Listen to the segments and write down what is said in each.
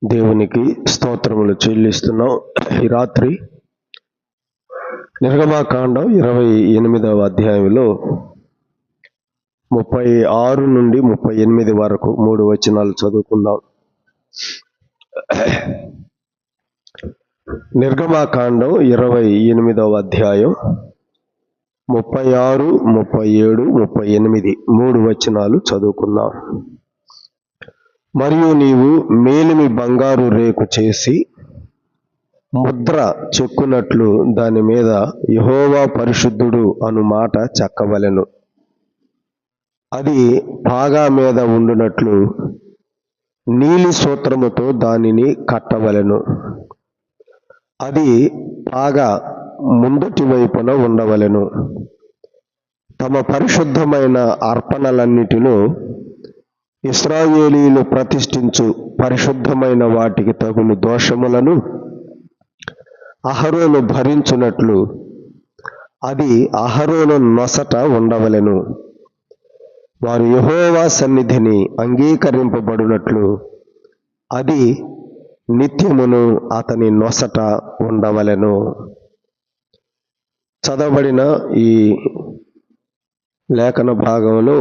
దేవునికి స్తోత్రములు చెల్లిస్తున్నాం. ఈ రాత్రి నిర్గమాకాండం 28వ అధ్యాయంలో 36 నుండి 38 వరకు 3 వచనాలు చదువుకుందాం. నిర్గమాకాండం 28వ అధ్యాయం 36, 37, 38 3 వచనాలు చదువుకుందాం. మరియు నీవు మేలిమి బంగారు రేకు చేసి ముద్ర చెక్కునట్లు దాని మీద యెహోవా పరిశుద్ధుడు అను మాట చెక్కవలెను. అది పాగా మీద ఉండునట్లు నీలి సూత్రముతో దానిని కట్టవలెను. అది పాగా ముందటి వైపున ఉండవలెను. తమ పరిశుద్ధమైన అర్పణలన్నిటిలో ఇశ్రాయేలీయులు ప్రతిష్ఠించు పరిశుద్ధమైన వాటికి తగులు దోషములను అహరోను భరించునట్లు అది అహరోను నొసట ఉండవలెను. వారు యెహోవా సన్నిధిని అంగీకరింపబడినట్లు అది నిత్యమును అతని నొసట ఉండవలెను. చదవబడిన ఈ లేఖన భాగంలో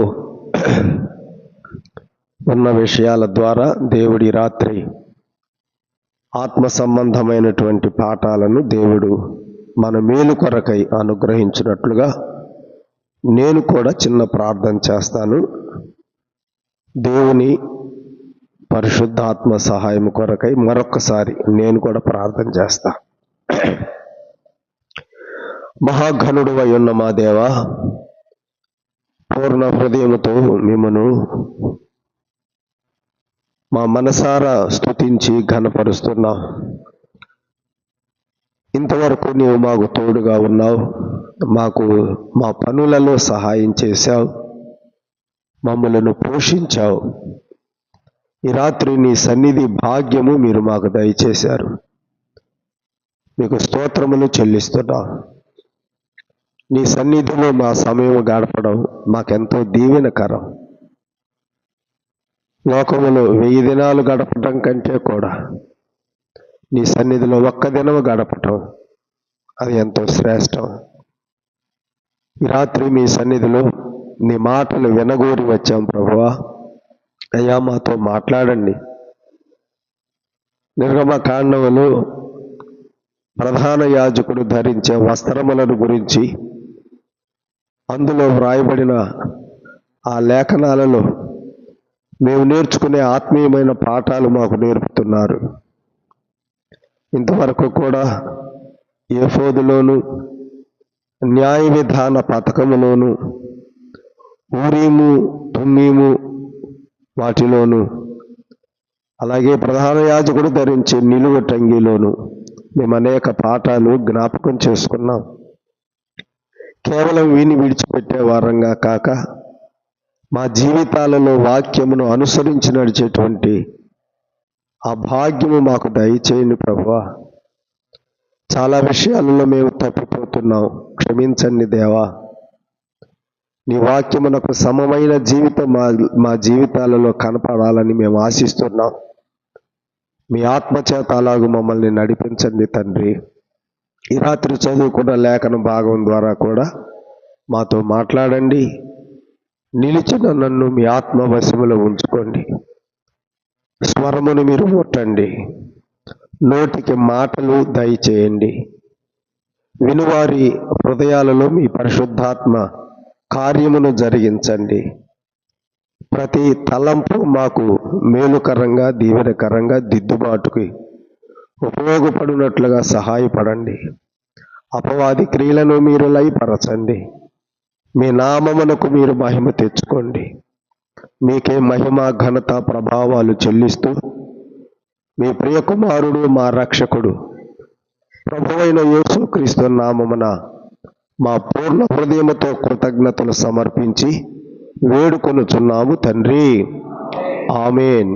ఉన్న విషయాల ద్వారా దేవుడి రాత్రి ఆత్మ సంబంధమైనటువంటి పాఠాలను దేవుడు మన మేలు కొరకై అనుగ్రహించినట్లుగా నేను కూడా చిన్న ప్రార్థన చేస్తాను. దేవుని పరిశుద్ధాత్మ సహాయం కొరకై మరొక్కసారి నేను కూడా ప్రార్థన చేస్తా. మహాఘనుడు అయి ఉన్న మా దేవా, పూర్ణ హృదయముతో మిమ్మను మా మనసారా స్తుతించి ఘనపరుస్తున్నాం. ఇంతవరకు నీవు మాకు తోడుగా ఉన్నావు, మాకు మా పనులలో సహాయం చేశావు, మమ్మలను పోషించావు. ఈ రాత్రి నీ సన్నిధి భాగ్యము మీరు మాకు దయచేశారు. మీకు స్తోత్రములు చెల్లిస్తున్నాం. నీ సన్నిధిలో మా సమయం గడపడం మాకెంతో దీవెనకరం. లోకములో 1000 దినాలు గడపటం కంటే కూడా నీ సన్నిధిలో ఒక్క దినము గడపటం అది ఎంతో శ్రేష్టం. ఈ రాత్రి మీ సన్నిధిలో నీ మాటలు వినగోరి వచ్చాం ప్రభువా. అయ్యా, మాతో మాట్లాడండి. నిర్గమకాండములో ప్రధాన యాజకుడు ధరించే వస్త్రములను గురించి అందులో వ్రాయబడిన ఆ లేఖనాలలో మేము నేర్చుకునే ఆత్మీయమైన పాఠాలు మాకు నేర్పుతున్నారు. ఇంతవరకు కూడా ఏఫోదులోను, న్యాయ విధాన పథకములోను, ఊరీము తుమ్మీము వాటిలోను, అలాగే ప్రధాన యాజకుడు ధరించే నిలువ టంగిలోను మేము అనేక పాఠాలు జ్ఞాపకం చేసుకున్నాం. కేవలం విని విడిచిపెట్టే వారంగా కాక మా జీవితాలలో వాక్యమును అనుసరించి నడిచేటువంటి ఆ భాగ్యము మాకు దయచేయండి ప్రభువా. చాలా విషయాలలో మేము తప్పిపోతున్నాం, క్షమించండి దేవా. నీ వాక్యమునకు సమమైన జీవితం మా జీవితాలలో కనపడాలని మేము ఆశిస్తున్నాం. మీ ఆత్మచేత అలాగూ మమ్మల్ని నడిపించండి తండ్రి. ఈ రాత్రి చదువుకున్న లేఖన భాగం ద్వారా కూడా మాతో మాట్లాడండి. నిలిచిన నన్ను మీ ఆత్మ వశములో ఉంచుకోండి. స్వరమును మీరు ముట్టండి. నోటికి మాటలు దయచేయండి. వినువారి హృదయాలలో మీ పరిశుద్ధాత్మ కార్యమును జరిగించండి. ప్రతి తలంపు మాకు మేలుకరంగా, దీవెనకరంగా, దిద్దుబాటుకి ఉపయోగపడినట్లుగా సహాయపడండి. అపవాది క్రియలను మీరు లయపరచండి. మీ నామమునకు మీరు మహిమ తెచ్చుకోండి. మీకే మహిమ, ఘనత, ప్రభావాలు చెల్లిస్తూ మీ ప్రియకుమారుడు, మా రక్షకుడు ప్రభువైన యేసుక్రీస్తు నామమున మా పూర్ణ హృదయముతో కృతజ్ఞతలు సమర్పించి వేడుకొనుచున్నాము తండ్రి. ఆమేన్.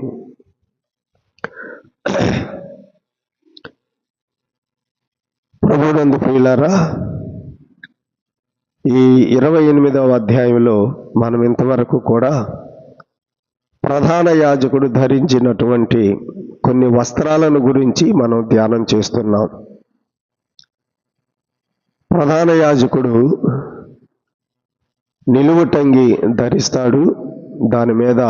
ప్రభునందు ప్రియులారా, ఈ 28వ అధ్యాయంలో మనం ఇంతవరకు కూడా ప్రధాన యాజకుడు ధరించినటువంటి కొన్ని వస్త్రాలను గురించి మనం ధ్యానం చేస్తున్నాం. ప్రధాన యాజకుడు నిలువుటంగి ధరిస్తాడు, దాని మీద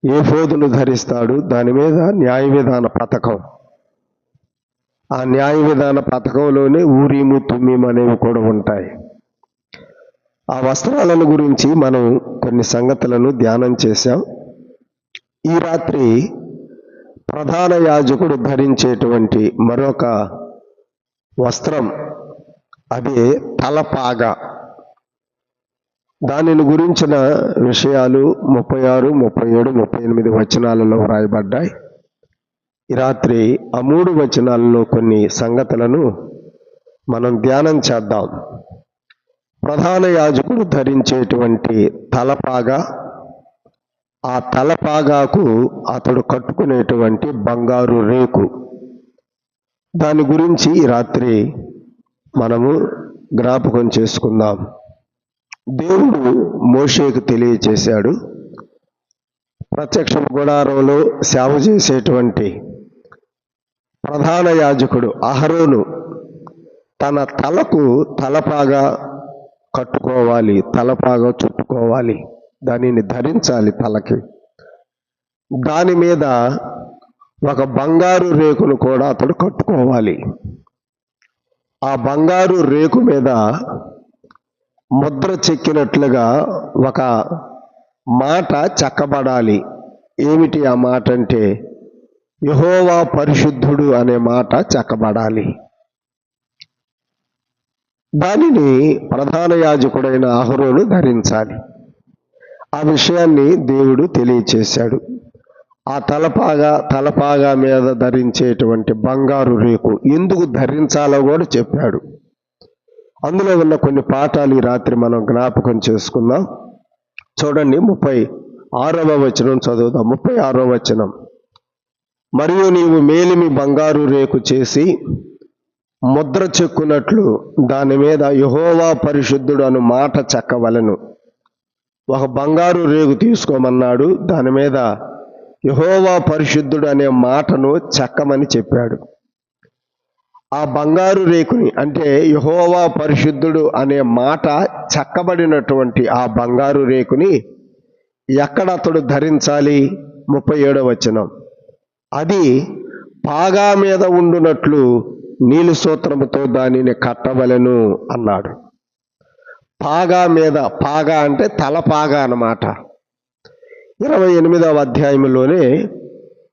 ఏఫోదును ధరిస్తాడు, దాని మీద న్యాయ విధాన పథకం. ఆ న్యాయ విధాన పథకంలోనే ఊరీము తుమ్మీము అనేవి కూడా ఉంటాయి. ఆ వస్త్రాలను గురించి మనం కొన్ని సంగతులను ధ్యానం చేశాం. ఈ రాత్రి ప్రధాన యాజకుడు ధరించేటువంటి మరొక వస్త్రం, అదే తలపాగా. దానిని గురించిన విషయాలు 36, 37, 38 వచనాలలో వ్రాయబడ్డాయి. ఈ రాత్రి ఆ 3 వచనాలలో కొన్ని సంగతులను మనం ధ్యానం చేద్దాం. ప్రధాన యాజకుడు ధరించేటువంటి తలపాగా, ఆ తలపాగాకు అతడు కట్టుకునేటువంటి బంగారు రేకు, దాని గురించి ఈ రాత్రి మనము జ్ఞాపకం చేసుకుందాం. దేవుడు మోషేకు తెలియచేశాడు, ప్రత్యక్ష గుడారంలో సేవ చేసేటువంటి ప్రధాన యాజకుడు అహరోను తన తలకు తలపాగా కట్టుకోవాలి, తలపాగా చుట్టుకోవాలి, దానిని ధరించాలి తలకి. దాని మీద ఒక బంగారు రేకును కూడా అతడు కట్టుకోవాలి. ఆ బంగారు రేకు మీద ముద్ర చెక్కినట్లుగా ఒక మాట చెక్కబడాలి. ఏమిటి ఆ మాట అంటే, యెహోవా పరిశుద్ధుడు అనే మాట చెక్కబడాలి. దానిని ప్రధాన యాజకుడైన అహరోను ధరించాలి. ఆ విషయాన్ని దేవుడు తెలియచేశాడు. ఆ తలపాగా మీద ధరించేటువంటి బంగారు రేకు ఎందుకు ధరించాలో కూడా చెప్పాడు. అందులో ఉన్న కొన్ని పాఠాలు ఈ రాత్రి మనం జ్ఞాపకం చేసుకుందాం. చూడండి, 36వ వచనం చదువుదాం. 36వ వచనం, మరియు నీవు మేలిమి బంగారు రేకు చేసి ముద్ర చెక్కునట్లు దాని మీద యెహోవా పరిశుద్ధుడు అను మాట చెక్కవలెను. ఒక బంగారు రేకు తీసుకోమన్నాడు, దాని మీద యెహోవా పరిశుద్ధుడు అనే మాటను చెక్కమని చెప్పాడు. ఆ బంగారు రేకుని, అంటే యెహోవా పరిశుద్ధుడు అనే మాట చెక్కబడినటువంటి ఆ బంగారు రేకుని ఎక్కడ అతడు ధరించాలి? 37వ వచనం, అది పాగా మీద ఉండునట్లు నీలి సూత్రముతో దానిని కట్టవలెను అన్నాడు. పాగా మీద, పాగా అంటే తలపాగా అన్నమాట. 28వ అధ్యాయంలోనే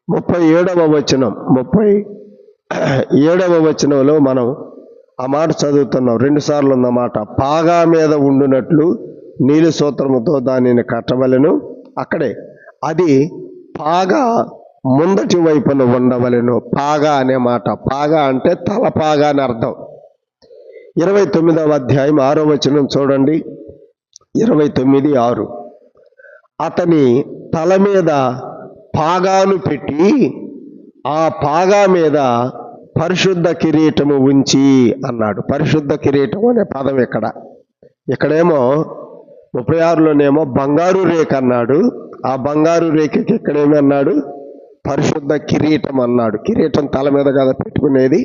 37వ వచనం, 37వ వచనంలో మనం ఆ మాట చదువుతున్నాం. 2 సార్లు ఉన్నమాట. పాగా మీద ఉండునట్లు నీలి సూత్రముతో దానిని కట్టవలెను. అక్కడే అది పాగా ముందటి వైపున ఉండవలెను. పాగా అనే మాట, పాగా అంటే తలపాగా అని అర్థం. 29వ అధ్యాయం 6వ వచనం చూడండి. 29:6, అతని తల మీద పాగాను పెట్టి ఆ పాగా మీద పరిశుద్ధ కిరీటము ఉంచి అన్నాడు. పరిశుద్ధ కిరీటం అనే పదం ఇక్కడేమో 36లోనేమో బంగారు రేఖ అన్నాడు. ఆ బంగారు రేఖకి ఇక్కడేమి అన్నాడు? పరిశుద్ధ కిరీటం అన్నాడు. కిరీటం తల మీద కదా పెట్టుకునేది,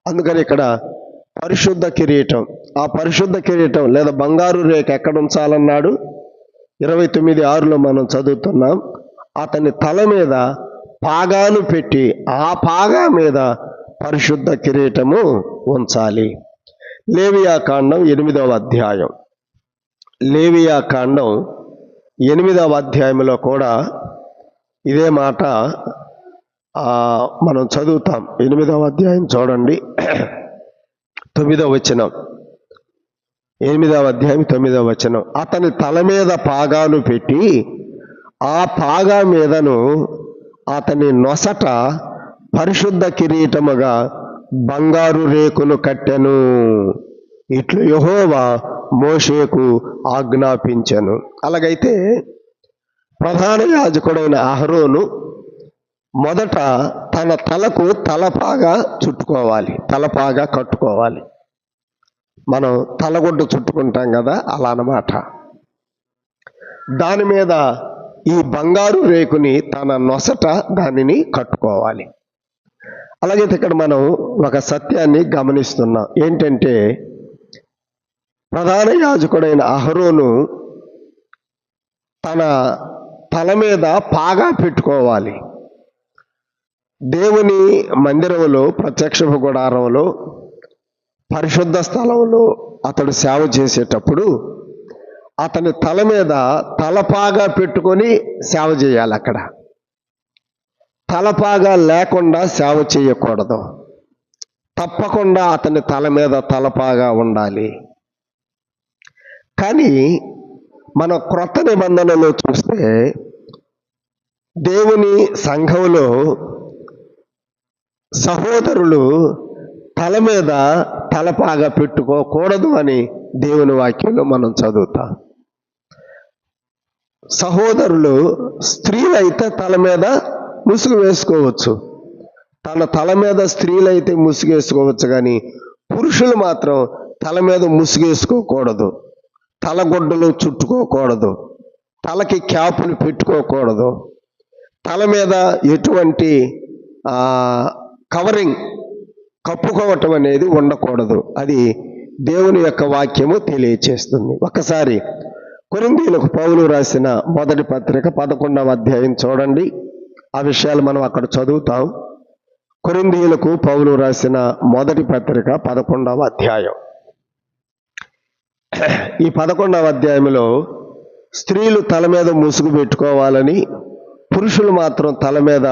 అందుకని ఇక్కడ పరిశుద్ధ కిరీటం. ఆ పరిశుద్ధ కిరీటం లేదా బంగారు రేఖ ఎక్కడ ఉంచాలన్నాడు? 29:6లో మనం చదువుతున్నాం. అతని తల మీద పాగాను పెట్టి ఆ పాగా మీద పరిశుద్ధ కిరీటము ఉంచాలి. లేవియాకాండం 8వ అధ్యాయం, లేవియాకాండం 8వ అధ్యాయంలో కూడా ఇదే మాట మనం చదువుతాం. 8వ అధ్యాయం చూడండి, 9వ వచనం. 8వ అధ్యాయం 9వ వచనం, అతని తల మీద పాగాను పెట్టి ఆ పాగా మీదను అతని నొసట పరిశుద్ధ కిరీటముగా బంగారు రేకును కట్టెను. ఇట్లు యెహోవా మోషేకు ఆజ్ఞాపించెను. అలాగైతే ప్రధాన యాజకుడైన అహరోను మొదట తన తలకు తలపాగా చుట్టుకోవాలి, తలపాగా కట్టుకోవాలి. మనం తలగుడ్డు చుట్టుకుంటాం కదా, అలా అన్నమాట. దాని మీద ఈ బంగారు రేకుని తన నొసట దానిని కట్టుకోవాలి. అలాగైతే ఇక్కడ మనం ఒక సత్యాన్ని గమనిస్తున్నాం. ఏంటంటే ప్రధాన యాజకుడైన అహరోను తన తల మీద పాగా పెట్టుకోవాలి. దేవుని మందిరంలో, ప్రత్యక్ష గుడారంలో, పరిశుద్ధ స్థలంలో అతడు సేవ చేసేటప్పుడు అతని తల మీద తలపాగా పెట్టుకొని సేవ చేయాలి. అక్కడ తలపాగా లేకుండా సేవ చేయకూడదు. తప్పకుండా అతని తల మీద తలపాగా ఉండాలి. కానీ మన క్రొత్త నిబంధనలో చూస్తే దేవుని సంఘంలో సహోదరులు తల మీద తలపాగా పెట్టుకోకూడదు అని దేవుని వాక్యంలో మనం చదువుతాం. సహోదరులు స్త్రీలైతే తల మీద ముసుగు వేసుకోవచ్చు, తన తల మీద స్త్రీలైతే ముసుగు వేసుకోవచ్చు, కానీ పురుషులు మాత్రం తల మీద ముసుగు వేసుకోకూడదు, తలగొడ్డలు చుట్టుకోకూడదు, తలకి క్యాపులు పెట్టుకోకూడదు, తల మీద ఎటువంటి కవరింగ్ కప్పుకోవటం అనేది ఉండకూడదు. అది దేవుని యొక్క వాక్యము తెలియచేస్తుంది. ఒకసారి కొరింథీయులకు పౌలు రాసిన మొదటి పత్రిక 11వ అధ్యాయం చూడండి. ఆ విషయాలు మనం అక్కడ చదువుతాం. కొరింథీయులకు పౌలు రాసిన మొదటి పత్రిక 11వ అధ్యాయం. ఈ 11వ అధ్యాయంలో స్త్రీలు తల మీద ముసుగు పెట్టుకోవాలని, పురుషులు మాత్రం తల మీద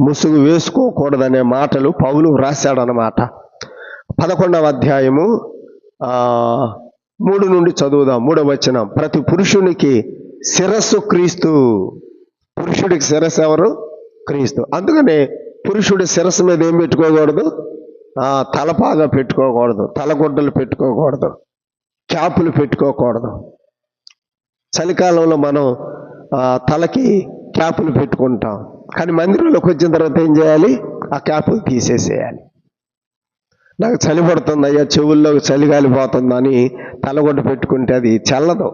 ముసుగు వేసుకోకూడదనే మాటలు పౌలు రాశాడనమాట. 11వ అధ్యాయము 3 నుండి చదువుదాం. 3వ వచనం. ప్రతి పురుషునికి శిరస్సు క్రీస్తు. పురుషుడికి శిరస్సు ఎవరు? క్రీస్తు. అందుకనే పురుషుడి శిరస్సు మీద ఏం పెట్టుకోకూడదు? తలపాగా పెట్టుకోకూడదు, తలగొడ్డలు పెట్టుకోకూడదు, క్యాపులు పెట్టుకోకూడదు. చలికాలంలో మనం తలకి క్యాపులు పెట్టుకుంటాం, కానీ మందిరంలోకి వచ్చిన తర్వాత ఏం చేయాలి? ఆ క్యాపులు తీసేసేయాలి. నాకు చలి పడుతుంది అయ్యా, చెవుల్లో చలిగాలి పోతుందని తలగొడ్డ పెట్టుకుంటే అది చల్లదు.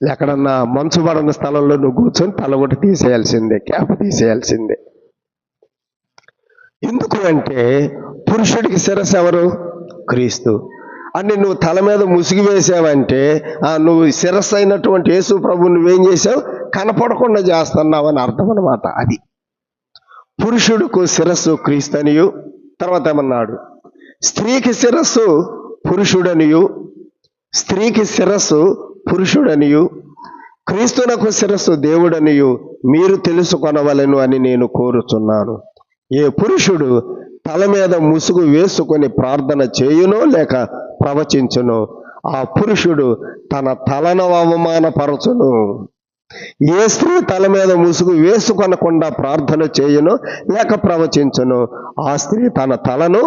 ఎక్కడన్నా మంచు పడని స్థలంలో నువ్వు కూర్చొని తలగొడ్డ తీసేయాల్సిందే, క్యాప్ తీసేయాల్సిందే. ఎందుకు అంటే పురుషుడికి శిరస్సు ఎవరు? క్రీస్తు. అంటే నువ్వు తల మీద ముసుగు వేసావంటే నువ్వు శిరస్సు అయినటువంటి యేసు ప్రభు నువ్వేం చేసావు? కనపడకుండా చేస్తున్నావు అని అర్థం అన్నమాట. అది పురుషుడికి శిరస్సు క్రీస్తనియు. తర్వాత ఏమన్నాడు? స్త్రీకి శిరస్సు పురుషుడనియు, స్త్రీకి శిరస్సు పురుషుడనియు, క్రీస్తునకు శిరస్సు దేవుడనియు మీరు తెలుసుకొనవలెను అని నేను కోరుచున్నాను. ఏ పురుషుడు తల మీద ముసుగు వేసుకొని ప్రార్థన చేయునో లేక ప్రవచించును, ఆ పురుషుడు తన తలను అవమానపరచును. ఏ స్త్రీ తల మీద ముసుగు వేసుకొనకుండా ప్రార్థన చేయును లేక ప్రవచించును, ఆ స్త్రీ తన తలను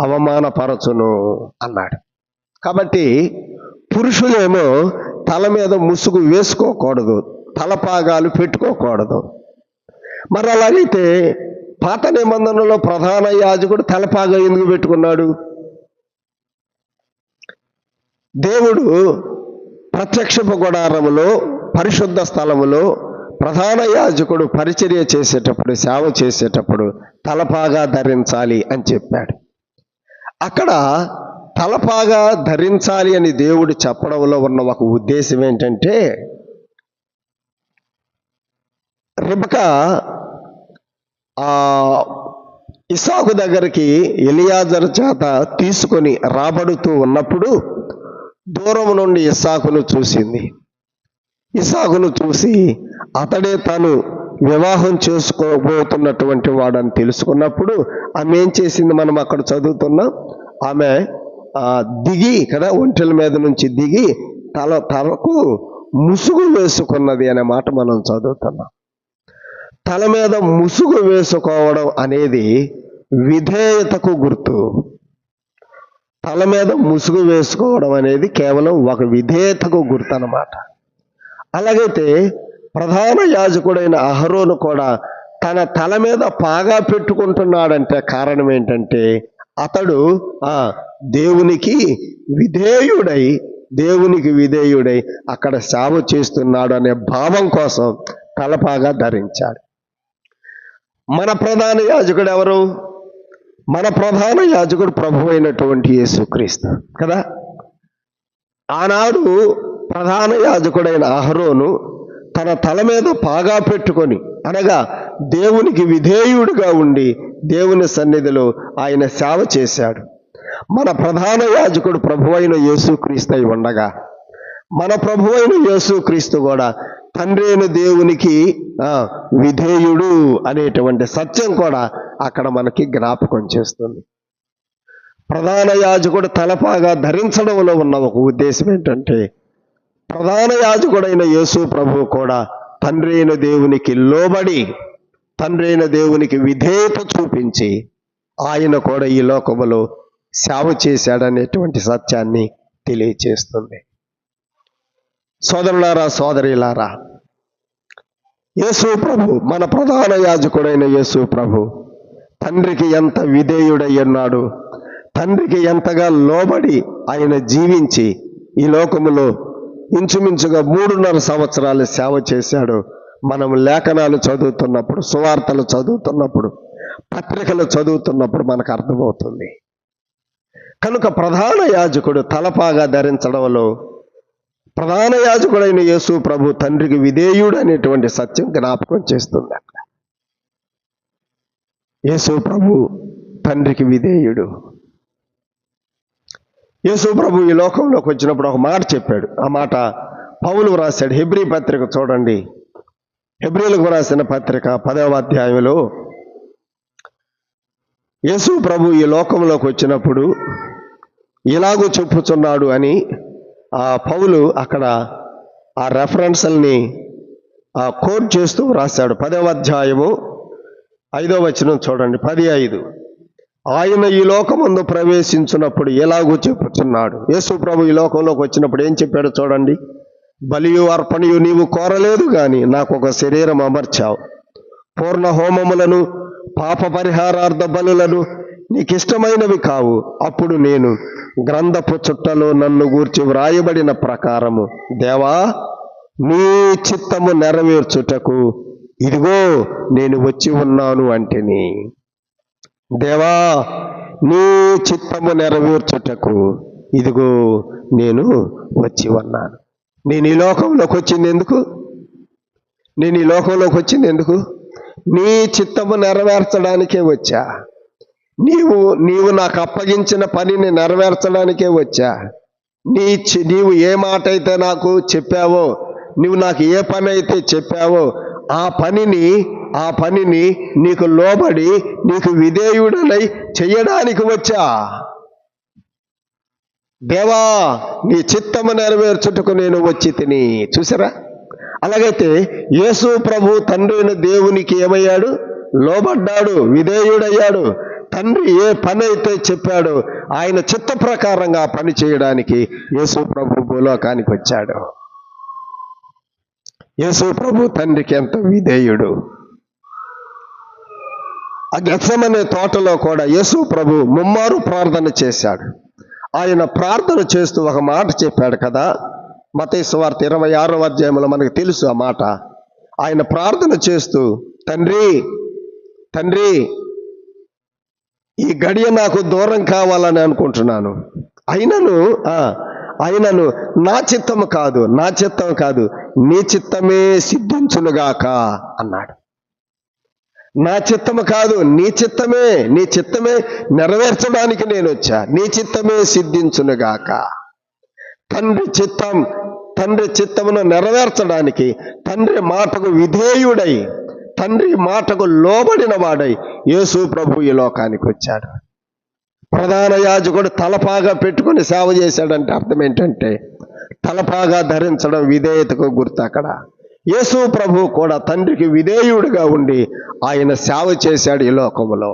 అవమానపరచును అన్నాడు. కాబట్టి పురుషులేమో తల మీద ముసుగు వేసుకోకూడదు, తలపాగాలు పెట్టుకోకూడదు. మరి అలాగైతే పాత నిబంధనలో ప్రధాన యాజకుడు తలపాగా ఎందుకు పెట్టుకున్నాడు? దేవుడు ప్రత్యక్షపు గుడారములో, పరిశుద్ధ స్థలములో ప్రధాన యాజకుడు పరిచర్య చేసేటప్పుడు, సేవ చేసేటప్పుడు తలపాగా ధరించాలి అని చెప్పాడు. అక్కడ తలపాగా ధరించాలి అని దేవుడు చెప్పడంలో ఉన్న ఒక ఉద్దేశం ఏంటంటే, రిబకా ఇస్సాకు దగ్గరికి ఎలియాజరు చేత తీసుకొని రాబడుతూ ఉన్నప్పుడు దూరం నుండి ఇస్సాకును చూసింది. ఇస్సాకును చూసి అతడే తాను వివాహం చేసుకోబోతున్నటువంటి వాడని తెలుసుకున్నప్పుడు ఆమె ఏం చేసింది? మనం అక్కడ చదువుతున్నాం. ఆమె దిగి కదా, ఒంటెల మీద నుంచి దిగి తలకు ముసుగు వేసుకున్నది అనే మాట మనం చదువుతున్నాం. తల మీద ముసుగు వేసుకోవడం అనేది విధేయతకు గుర్తు. తల మీద ముసుగు వేసుకోవడం అనేది కేవలం ఒక విధేయతకు గుర్తు అన్నమాట. అలాగైతే ప్రధాన యాజకుడైన అహరోను కూడా తన తల మీద పాగా పెట్టుకుంటున్నాడంటే కారణం ఏంటంటే అతడు దేవునికి విధేయుడై దేవునికి విధేయుడై అక్కడ సేవ చేస్తున్నాడు అనే భావం కోసం తలపాగా ధరించాడు. మన ప్రధాన యాజకుడు ఎవరు? మన ప్రధాన యాజకుడు ప్రభు అయినటువంటి యేసుక్రీస్తు కదా. ఆనాడు ప్రధాన యాజకుడైన అహరోను తన తల మీద పాగా పెట్టుకొని, అనగా దేవునికి విధేయుడిగా ఉండి దేవుని సన్నిధిలో ఆయన సేవ చేశాడు. మన ప్రధాన యాజకుడు ప్రభువైన యేసుక్రీస్తు అయి ఉండగా, మన ప్రభువైన యేసుక్రీస్తు కూడా తండ్రి అయిన దేవునికి విధేయుడు అనేటువంటి సత్యం కూడా అక్కడ మనకి జ్ఞాపకం చేస్తుంది. ప్రధాన యాజకుడు తలపాగా ధరించడంలో ఉన్న ఒక ఉద్దేశం ఏంటంటే, ప్రధాన యాజకుడైన యేసు ప్రభువు కూడా తండ్రి అయిన దేవునికి లోబడి, తండ్రి అయిన దేవునికి విధేయత చూపించి ఆయన కూడా ఈ లోకములో సేవ చేశాడనేటువంటి సత్యాన్ని తెలియచేస్తుంది. సోదరులారా, సోదరిలారా, యేసు ప్రభు, మన ప్రధాన యాజకుడైన యేసు ప్రభు తండ్రికి ఎంత విధేయుడై ఉన్నాడు, తండ్రికి ఎంతగా లోబడి ఆయన జీవించి ఈ లోకములో ఇంచుమించుగా 3.5 సంవత్సరాలు సేవ చేశాడు. మనం లేఖనాలు చదువుతున్నప్పుడు, సువార్తలు చదువుతున్నప్పుడు, పత్రికలు చదువుతున్నప్పుడు మనకు అర్థమవుతుంది. కనుక ప్రధాన యాజకుడు తలపాగా ధరించడంలో ప్రధాన యాజకుడైన యేసు ప్రభు తండ్రికి విధేయుడు అనేటువంటి సత్యం జ్ఞాపకం చేస్తుంది. అక్కడ యేసు ప్రభు తండ్రికి విధేయుడు. యేసు ప్రభు ఈ లోకంలోకి వచ్చినప్పుడు ఒక మాట చెప్పాడు. ఆ మాట పౌలు రాశాడు. హెబ్రీ పత్రిక చూడండి, హెబ్రీలకు రాసిన పత్రిక 10వ అధ్యాయంలో యేసు ప్రభు ఈ లోకంలోకి వచ్చినప్పుడు ఇలాగూ చెప్పుచున్నాడు అని ఆ పౌలు అక్కడ ఆ రెఫరెన్స్ల్ని కోట్ చేస్తూ రాశాడు. 10వ అధ్యాయము 5వ వచనం చూడండి, 10:5. ఆయన ఈ లోకమందు ప్రవేశించినప్పుడు ఎలాగూ చెప్పుచున్నాడు. యేసు ప్రభు ఈ లోకంలోకి వచ్చినప్పుడు ఏం చెప్పాడు చూడండి. బలియు అర్పణయు నీవు కోరలేదు గాని నాకు ఒక శరీరం అమర్చావు. పూర్ణ హోమములను పాప పరిహారార్థ బలులను నీకిష్టమైనవి కావు. అప్పుడు నేను గ్రంథపు చుట్టలో నన్ను గూర్చి వ్రాయబడిన ప్రకారము, దేవా నీ చిత్తము నెరవేర్చుటకు ఇదిగో నేను వచ్చి ఉన్నాను అంటిని. దేవా నీ చిత్తము నెరవేర్చుటకు ఇదిగో నేను వచ్చి ఉన్నాను. నేను ఈ లోకంలోకి వచ్చింది ఎందుకు? నీ చిత్తము నెరవేర్చడానికే వచ్చా. నీవు నాకు అప్పగించిన పనిని నెరవేర్చడానికే వచ్చా. నీవు ఏ మాట అయితే నాకు చెప్పావో, నువ్వు నాకు ఏ పని అయితే చెప్పావో ఆ పనిని నీకు లోబడి నీకు విధేయుడనై చెయ్యడానికి వచ్చా. దేవా నీ చిత్తము నెరవేర్చుటకు నేను వచ్చి తిని. చూసారా? అలాగైతే యేసు ప్రభు తండ్రి అయిన దేవునికి ఏమయ్యాడు? లోబడ్డాడు, విధేయుడయ్యాడు. తండ్రి ఏ పని అయితే చెప్పాడో ఆయన చిత్త ప్రకారంగా పని చేయడానికి యేసు ప్రభు భూలోకానికి వచ్చాడు. యేసు ప్రభు తండ్రికి ఎంత విధేయుడు. ఆ గెత్సెమనే తోటలో కూడా యేసు ప్రభు ముమ్మారు ప్రార్థన చేశాడు. ఆయన ప్రార్థన చేస్తూ ఒక మాట చెప్పాడు కదా, మత్తయి సువార్త 26వ అధ్యాయంలో మనకు తెలుసు ఆ మాట. ఆయన ప్రార్థన చేస్తూ, తండ్రి ఈ గడియ నాకు దూరం కావాలని అనుకుంటున్నాను, అయినను నా చిత్తం కాదు నీ చిత్తమే సిద్ధించునుగాక అన్నాడు. నా చిత్తము కాదు, నీ చిత్తమే నెరవేర్చడానికి నేను వచ్చా. నీ చిత్తమే సిద్ధించునుగాక. తండ్రి చిత్తమును నెరవేర్చడానికి, తండ్రి మాటకు విధేయుడై, తండ్రి మాటకు లోబడిన వాడై యేసు ప్రభు ఈ లోకానికి వచ్చాడు. ప్రధాన యాజకుడు తలపాగా పెట్టుకుని సేవ చేశాడంటే అర్థం ఏంటంటే, తలపాగా ధరించడం విధేయతకు గుర్తు. అక్కడ యేసు ప్రభు కూడా తండ్రికి విధేయుడిగా ఉండి ఆయన సేవ చేశాడు ఈ లోకములో.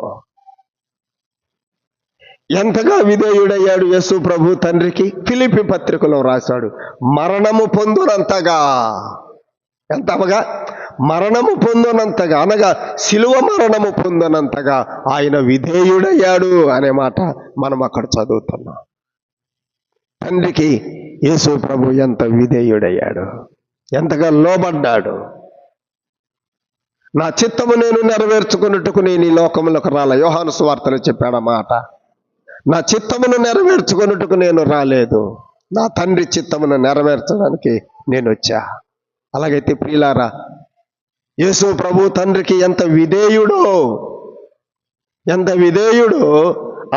ఎంతగా విధేయుడయ్యాడు యేసు ప్రభు తండ్రికి? ఫిలిప్పీ పత్రికలో రాశాడు, మరణము పొందునంతగా. మరణము పొందునంతగా, అనగా శిలువ మరణము పొందునంతగా ఆయన విధేయుడయ్యాడు అనే మాట మనం అక్కడ చదువుతున్నాం. తండ్రికి యేసు ప్రభు ఎంత విధేయుడయ్యాడు, ఎంతగా లోబడ్డాడు. నా చిత్తము నేను నెరవేర్చుకున్నట్టుకు నేను ఈ లోకములకు రాల. యోహాను సువార్తలో చెప్పాడు ఆ మాట. నా చిత్తమును నెరవేర్చుకున్నట్టుకు నేను రాలేదు, నా తండ్రి చిత్తమును నెరవేర్చడానికి నేను వచ్చా. అలాగైతే ప్రియులారా, యేసు ప్రభు తండ్రికి ఎంత విధేయుడో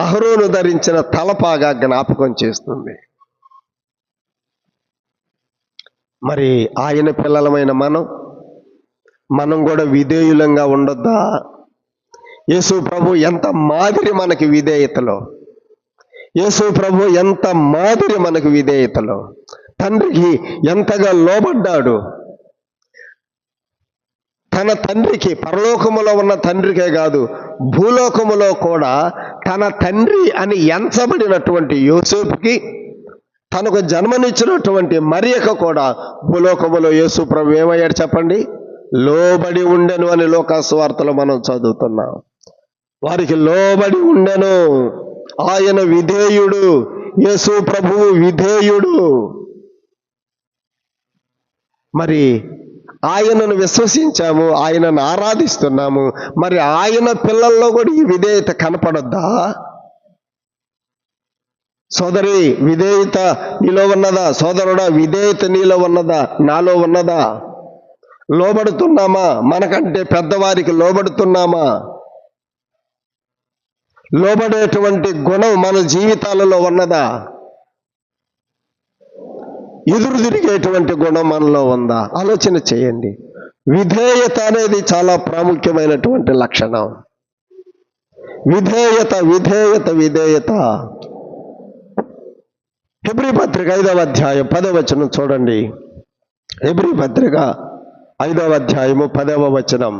అహరోను ధరించిన తలపాగా జ్ఞాపకం చేస్తుంది. మరి ఆయన పిల్లలమైన మనం కూడా విధేయులంగా ఉండొద్దా? యేసు ప్రభు ఎంత మాదిరి మనకి విధేయతలో, యేసు ప్రభు ఎంత మాదిరి మనకు విధేయతలో, తండ్రికి ఎంతగా లోబడ్డాడు. తన తండ్రికి, పరలోకములో ఉన్న తండ్రికే కాదు, భూలోకములో కూడా తన తండ్రి అని ఎంచబడినటువంటి యోసేపుకి, తనకు జన్మనిచ్చినటువంటి మరియకు కూడా భూలోకములో యేసు ప్రభు ఏమయ్యాడు చెప్పండి? లోబడి ఉండెను అని లోకాసు వార్తలో మనం చదువుతున్నాం. వారికి లోబడి ఉండెను. ఆయన విధేయుడు, యేసు ప్రభువు విధేయుడు. మరి ఆయనను విశ్వసించాము, ఆయనను ఆరాధిస్తున్నాము. మరి ఆయన పిల్లల్లో కూడా ఈ విధేయత కనపడొద్దా? సోదరి, విధేయత నీలో ఉన్నదా? సోదరుడా, విధేయత నీలో ఉన్నదా? నాలో ఉన్నదా? లోబడుతున్నామా? మనకంటే పెద్దవారికి లోబడుతున్నామా? లోబడేటువంటి గుణం మన జీవితాలలో ఉన్నదా? ఎదురు తిరిగేటువంటి గుణం మనలో ఉందా? ఆలోచన చేయండి. విధేయత అనేది చాలా ప్రాముఖ్యమైనటువంటి లక్షణం. విధేయత. హెబ్రీ పత్రిక 5వ అధ్యాయం 10వ వచనం చూడండి. హెబ్రీ పత్రిక 5వ అధ్యాయము 10వ వచనం.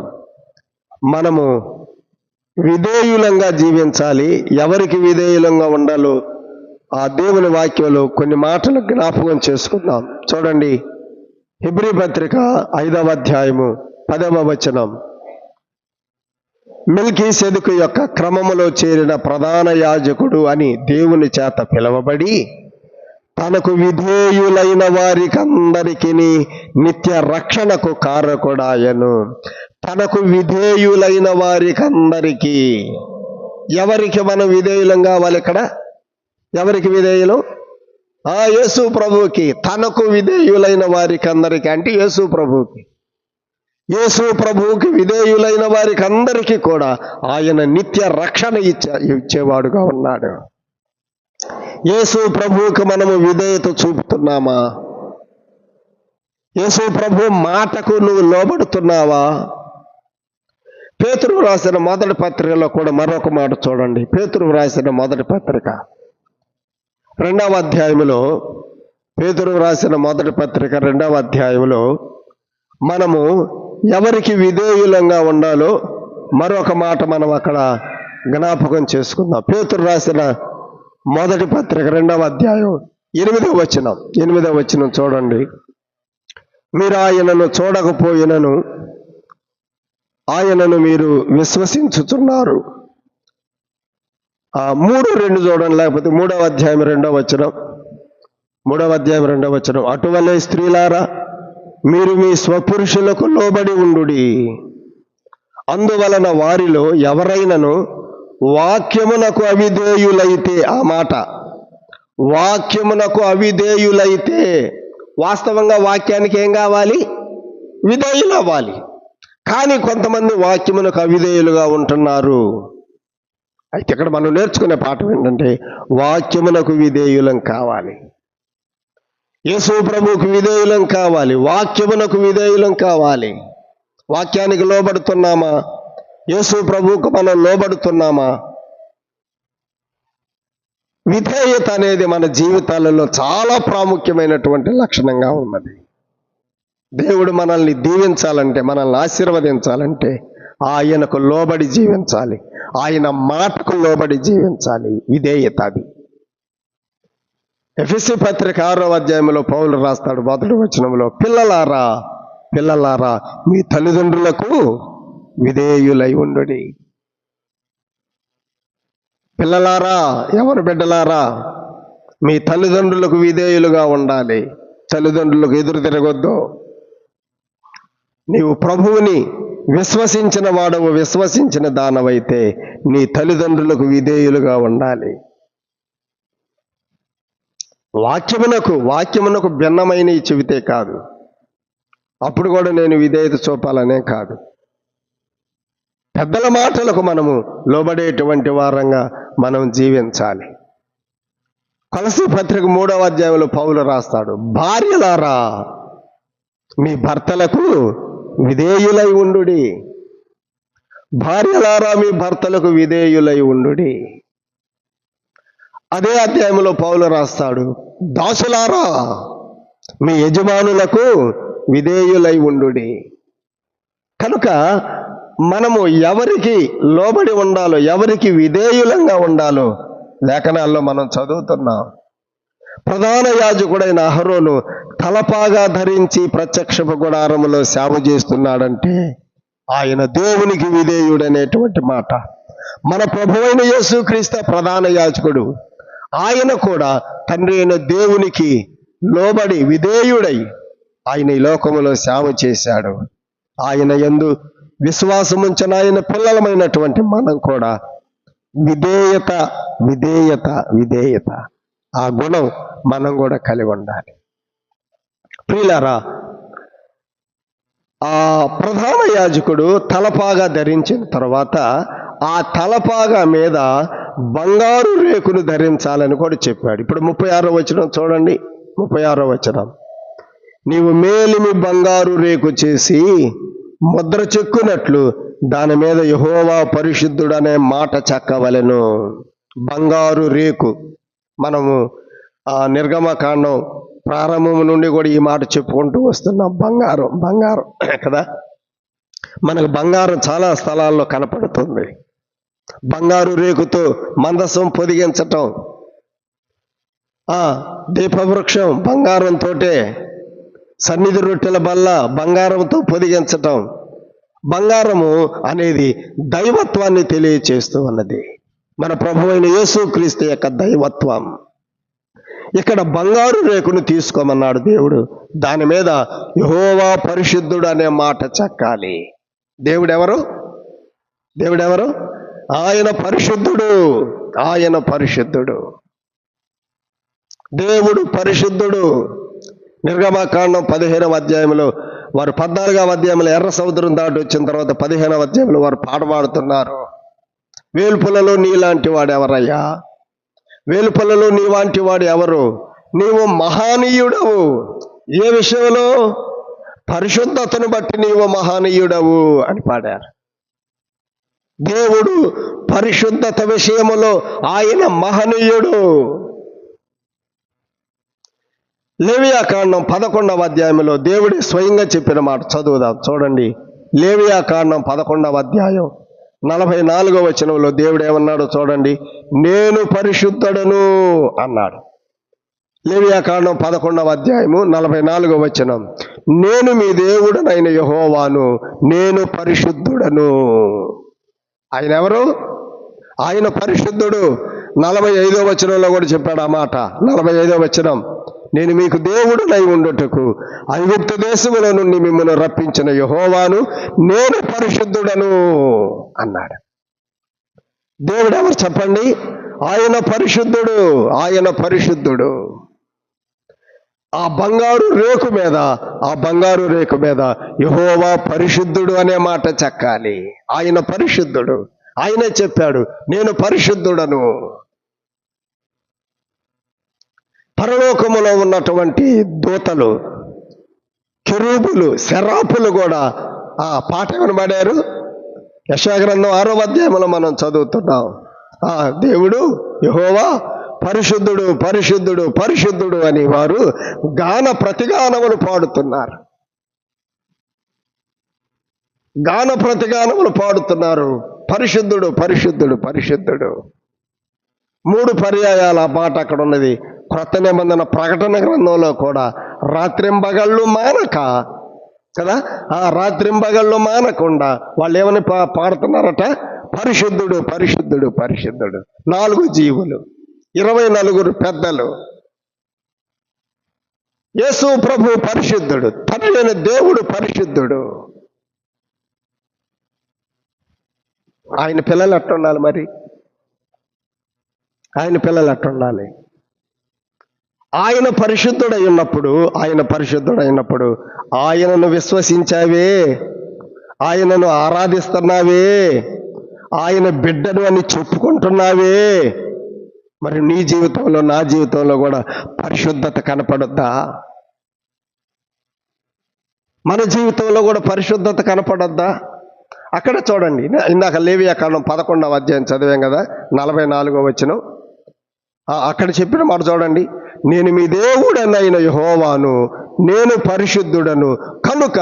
మనము విధేయులంగా జీవించాలి. ఎవరికి విధేయులంగా ఉండాలో ఆ దేవుని వాక్యంలో కొన్ని మాటలు జ్ఞాపకం చేసుకుందాం. చూడండి, హెబ్రీ పత్రిక 5వ అధ్యాయము 10వ వచనం. మెల్కీసెదెకు యొక్క క్రమములో చేరిన ప్రధాన యాజకుడు అని దేవుని చేత పిలువబడి తనకు విధేయులైన వారికందరికి నిత్య రక్షణకు కారకుడాయను. తనకు విధేయులైన వారికందరికీ. ఎవరికి మనం విధేయులం కావాలి? ఇక్కడ ఎవరికి విధేయులు? యేసు ప్రభువుకి. తనకు విధేయులైన వారికి అందరికీ అంటే యేసు ప్రభువుకి. యేసు ప్రభువుకి విధేయులైన వారికి అందరికీ కూడా ఆయన నిత్య రక్షణ ఇచ్చేవాడుగా ఉన్నాడు. యేసు ప్రభువుకి మనము విధేయత చూపుతున్నామా? యేసు ప్రభు మాటకు నువ్వు లోబడుతున్నావా? పేతురు రాసిన మొదటి పత్రికలో కూడా మరొక మాట చూడండి. పేతురు రాసిన మొదటి పత్రిక 2వ అధ్యాయంలో, పేతురు రాసిన మొదటి పత్రిక 2వ అధ్యాయంలో మనము ఎవరికి విధేయులంగా ఉండాలో మరొక మాట మనం అక్కడ జ్ఞాపకం చేసుకుందాం. పేతురు రాసిన మొదటి పత్రిక 2వ అధ్యాయం 8వ వచనం చూడండి. మీరు ఆయనను చూడకపోయినను ఆయనను మీరు విశ్వసించుచున్నారు. 3:2 చూడండి, లేకపోతే 3వ అధ్యాయం 2వ వచనం. 3వ అధ్యాయం 2వ వచనం. అటువలే స్త్రీలారా, మీరు మీ స్వపురుషులకు లోబడి ఉండుడి. అందువలన వారిలో ఎవరైనను వాక్యమునకు అవిధేయులైతే, ఆ మాట వాక్యమునకు అవిధేయులైతే, వాస్తవంగా వాక్యానికి ఏం కావాలి? విధేయులు అవ్వాలి. కానీ కొంతమంది వాక్యమునకు అవిధేయులుగా ఉంటున్నారు. అయితే ఇక్కడ మనం నేర్చుకునే పాఠం ఏంటంటే, వాక్యమునకు విధేయులం కావాలి. యేసు ప్రభువుకు విధేయులం కావాలి. వాక్యమునకు విధేయులం కావాలి. వాక్యానికి లోబడుతున్నామా? యేసు ప్రభువుకు మనం లోబడుతున్నామా? విధేయత అనేది మన జీవితాలలో చాలా ప్రాముఖ్యమైనటువంటి లక్షణంగా ఉన్నది. దేవుడు మనల్ని దీవించాలంటే, మనల్ని ఆశీర్వదించాలంటే ఆయనకు లోబడి జీవించాలి. ఆయన మాటకు లోబడి జీవించాలి. విధేయత అది. ఎఫెసీ పత్రిక 6వ అధ్యాయంలో పౌలు రాస్తాడు మొదటి వచనంలో, పిల్లలారా మీ తల్లిదండ్రులకు విధేయులై ఉండుడి. పిల్లలారా, ఎవరు బిడ్డలారా? మీ తల్లిదండ్రులకు విధేయులుగా ఉండాలి. తల్లిదండ్రులకు ఎదురు తిరగొద్దు. నీవు ప్రభువుని విశ్వసించిన వాడవు, విశ్వసించిన దానవైతే నీ తల్లిదండ్రులకు విధేయులుగా ఉండాలి. వాక్యమునకు భిన్నమైనవి చెబితే కాదు, అప్పుడు కూడా నేను విధేయత చూపాలనే కాదు. పెద్దల మాటలకు మనము లోబడేటువంటి వారంగా మనం జీవించాలి. కొలస్సీ పత్రిక 3వ అధ్యాయంలో పౌలు రాస్తాడు, భార్యలారా మీ భర్తలకు విధేయులై ఉండుడి. భార్యలారా మీ భర్తలకు విధేయులై ఉండుడి. అదే అధ్యాయంలో పౌలు రాస్తాడు, దాసులారా మీ యజమానులకు విధేయులై ఉండుడి. కనుక మనము ఎవరికి లోబడి ఉండాలో, ఎవరికి విధేయులంగా ఉండాలో లేఖనాల్లో మనం చదువుతున్నాం. ప్రధాన యాజకుడైన అహరోను తలపాగా ధరించి ప్రత్యక్షపు గుడారములో సేవ చేస్తున్నాడంటే ఆయన దేవునికి విధేయుడనేటువంటి మాట. మన ప్రభువైన యేసుక్రీస్తు ప్రధాన యాజకుడు. ఆయన కూడా తండ్రి అయిన దేవునికి లోబడి విధేయుడై ఆయన ఈ లోకములో సేవ చేశాడు. ఆయన యందు విశ్వాసముంచిన ఆయన పిల్లలమైనటువంటి మనం కూడా విధేయత విధేయత విధేయత ఆ గుణం మనం కూడా కలిగి ఉండాలి. ప్రియులారా, ఆ ప్రధాన యాజకుడు తలపాగా ధరించిన తర్వాత ఆ తలపాగా మీద బంగారు రేకును ధరించాలని కూడా చెప్పాడు. ఇప్పుడు 36వ వచనం చూడండి. 36వ వచనం, నీవు మేలిమి బంగారు రేకు చేసి ముద్ర చెక్కునట్లు దాని మీద యెహోవా పరిశుద్ధుడు అనే మాట చెక్కవలెను. బంగారు రేకు, మనము నిర్గమకాండం ప్రారంభం నుండి కూడా ఈ మాట చెప్పుకుంటూ వస్తున్నాం. బంగారం కదా, మనకు బంగారం చాలా స్థలాల్లో కనపడుతుంది. బంగారు రేకుతో మందసం పొదిగించటం, దీపవృక్షం బంగారంతో, సన్నిధి రొట్టెల బల్ల బంగారంతో పొదిగించటం. బంగారము అనేది దైవత్వాన్ని తెలియచేస్తూ ఉన్నది. మన ప్రభువైన యేసుక్రీస్తు యొక్క దైవత్వం. ఇక్కడ బంగారు రేకును తీసుకోమన్నాడు దేవుడు. దాని మీద యెహోవా పరిశుద్ధుడు అనే మాట చెక్కాలి. దేవుడెవరు? ఆయన పరిశుద్ధుడు. ఆయన పరిశుద్ధుడు, దేవుడు పరిశుద్ధుడు. నిర్గమకాండం 15వ అధ్యాయంలో వారు 14వ అధ్యాయంలో ఎర్ర సముద్రం దాటి వచ్చిన తర్వాత 15వ అధ్యాయంలో వారు పాట పాడుతున్నారు. వేల్పులలో నీలాంటి వాడు ఎవరయ్యా? వేలుపల్లలో నీ వంటి వాడు ఎవరు? నీవు మహానీయుడవు. ఏ విషయంలో? పరిశుద్ధతను బట్టి నీవు మహానీయుడవు అని పాడారు. దేవుడు పరిశుద్ధత విషయములో ఆయన మహనీయుడు. లేవియాకాండం 11వ అధ్యాయంలో దేవుడి స్వయంగా చెప్పిన మాట చదువుదాం, చూడండి. లేవియాకాండం 11వ అధ్యాయం 44వ వచనంలో దేవుడు ఏమన్నాడో చూడండి. నేను పరిశుద్ధుడను అన్నాడు. లేవియాకాండం 11వ అధ్యాయము 44వ వచనం, నేను మీ దేవుడనైన యెహోవాను, నేను పరిశుద్ధుడను. ఆయన ఎవరు? ఆయన పరిశుద్ధుడు. 45వ వచనంలో కూడా చెప్పాడు ఆ మాట. 45వ వచనం, నేను మీకు దేవుడనై ఉండుటకు ఐగుప్తు దేశములో నుండి మిమ్మల్ని రప్పించిన యెహోవాను, నేను పరిశుద్ధుడను అన్నాడు. దేవుడు ఎవరు చెప్పండి? ఆయన పరిశుద్ధుడు. ఆయన పరిశుద్ధుడు. ఆ బంగారు రేకు మీద యెహోవా పరిశుద్ధుడు అనే మాట చెక్కాలి. ఆయన పరిశుద్ధుడు. ఆయనే చెప్పాడు, నేను పరిశుద్ధుడను. పరలోకములో ఉన్నటువంటి దూతలు, కెరూబులు, సెరాపులు కూడా ఆ పాట ఏమని పాడారు? యెషయా గ్రంథం 6వ అధ్యాయంలో మనం చదువుతున్నాం. దేవుడు యెహోవా పరిశుద్ధుడు, పరిశుద్ధుడు, పరిశుద్ధుడు అని వారు గాన ప్రతిగానములు పాడుతున్నారు. గాన ప్రతిగానములు పాడుతున్నారు. పరిశుద్ధుడు, పరిశుద్ధుడు, పరిశుద్ధుడు. 3 పర్యాయాల మాట అక్కడ ఉన్నది. క్రొత్త నిబంధన ప్రకటన గ్రంథంలో కూడా రాత్రింబగళ్ళు మానక కదా, ఆ రాత్రింబగళ్ళు మానకుండా వాళ్ళు ఏమని పాడుతున్నారట? పరిశుద్ధుడు, పరిశుద్ధుడు, పరిశుద్ధుడు. 4 జీవులు 24 పెద్దలు. యేసు ప్రభు పరిశుద్ధుడు, తండ్రి అయిన దేవుడు పరిశుద్ధుడు. ఆయన పిల్లలు ఎట్టుండాలి మరి? ఆయన పిల్లలు ఎట్టుండాలి? ఆయన పరిశుద్ధుడై ఉన్నప్పుడు ఆయనను విశ్వసించావే, ఆయనను ఆరాధిస్తున్నావే, ఆయన బిడ్డను అని చెప్పుకుంటున్నావే, మరి నీ జీవితంలో నా జీవితంలో కూడా పరిశుద్ధత కనపడొద్దా? మన జీవితంలో కూడా పరిశుద్ధత కనపడొద్దా? అక్కడ చూడండి, ఇందాక లేవియాకాండం 11వ అధ్యాయం చదివాం కదా, 44వ వచనం. అక్కడ చెప్పిన మాట చూడండి. నేను మీ దేవుడనైన యెహోవాను, నేను పరిశుద్ధుడను కనుక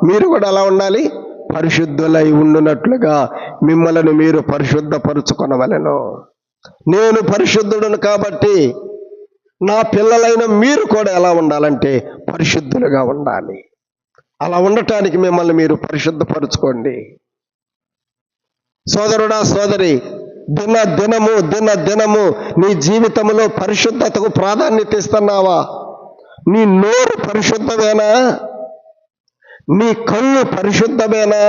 మీరు కూడా ఎలా ఉండాలి? పరిశుద్ధులై ఉండునట్లుగా మిమ్మల్ని మీరు పరిశుద్ధపరుచుకొనవలెను. నేను పరిశుద్ధుడను కాబట్టి నా పిల్లలైన మీరు కూడా ఎలా ఉండాలంటే పరిశుద్ధులుగా ఉండాలి. అలా ఉండటానికి మిమ్మల్ని మీరు పరిశుద్ధపరుచుకోండి. సోదరుడా, సోదరి, దినము నీ జీవితంలో పరిశుద్ధతకు ప్రాధాన్యత ఇస్తున్నావా? నీ నోరు పరిశుద్ధమేనా? నీ కళ్ళు పరిశుద్ధమేనా?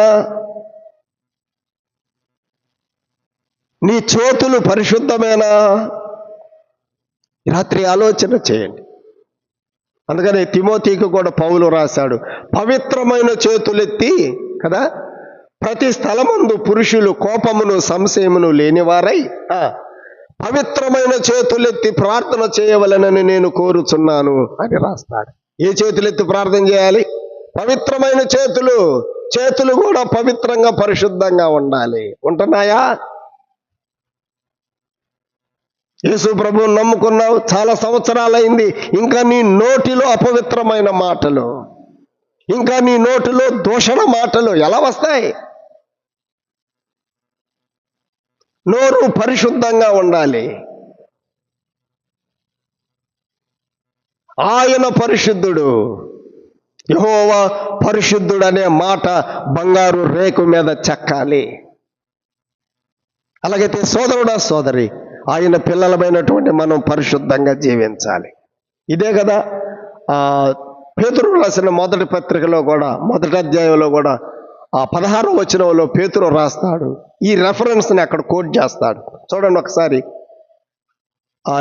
నీ చేతులు పరిశుద్ధమేనా? రాత్రి ఆలోచన చేయండి. అందుకని తిమోతికి కూడా పౌలు రాశాడు, పవిత్రమైన చేతులెత్తి కదా, ప్రతి స్థలమందు పురుషులు కోపమును సంశయమును లేనివారై పవిత్రమైన చేతులెత్తి ప్రార్థన చేయవలనని నేను కోరుచున్నాను అని రాస్తాడు. ఏ చేతులెత్తి ప్రార్థన చేయాలి? పవిత్రమైన చేతులు కూడా పవిత్రంగా పరిశుద్ధంగా ఉండాలి. ఉంటున్నాయా? యేసు ప్రభువుని నమ్ముకున్నావు, చాలా సంవత్సరాలైంది, ఇంకా నీ నోటిలో అపవిత్రమైన మాటలు, ఇంకా నీ నోటిలో దూషణ మాటలు ఎలా వస్తాయి? నోరు పరిశుద్ధంగా ఉండాలి. ఆయన పరిశుద్ధుడు, యెహోవా పరిశుద్ధుడు అనే మాట బంగారు రేకు మీద చెక్కాలి. అలాగైతే సోదరుడా, సోదరి, ఆయన పిల్లలమైనటువంటి మనం పరిశుద్ధంగా జీవించాలి. ఇదే కదా పేతురు రాసిన మొదటి పత్రికలో కూడా, మొదటి అధ్యాయంలో కూడా 16వ వచనంలో పేతురు రాస్తాడు. ఈ రెఫరెన్స్ని అక్కడ కోట్ చేస్తాడు. చూడండి ఒకసారి.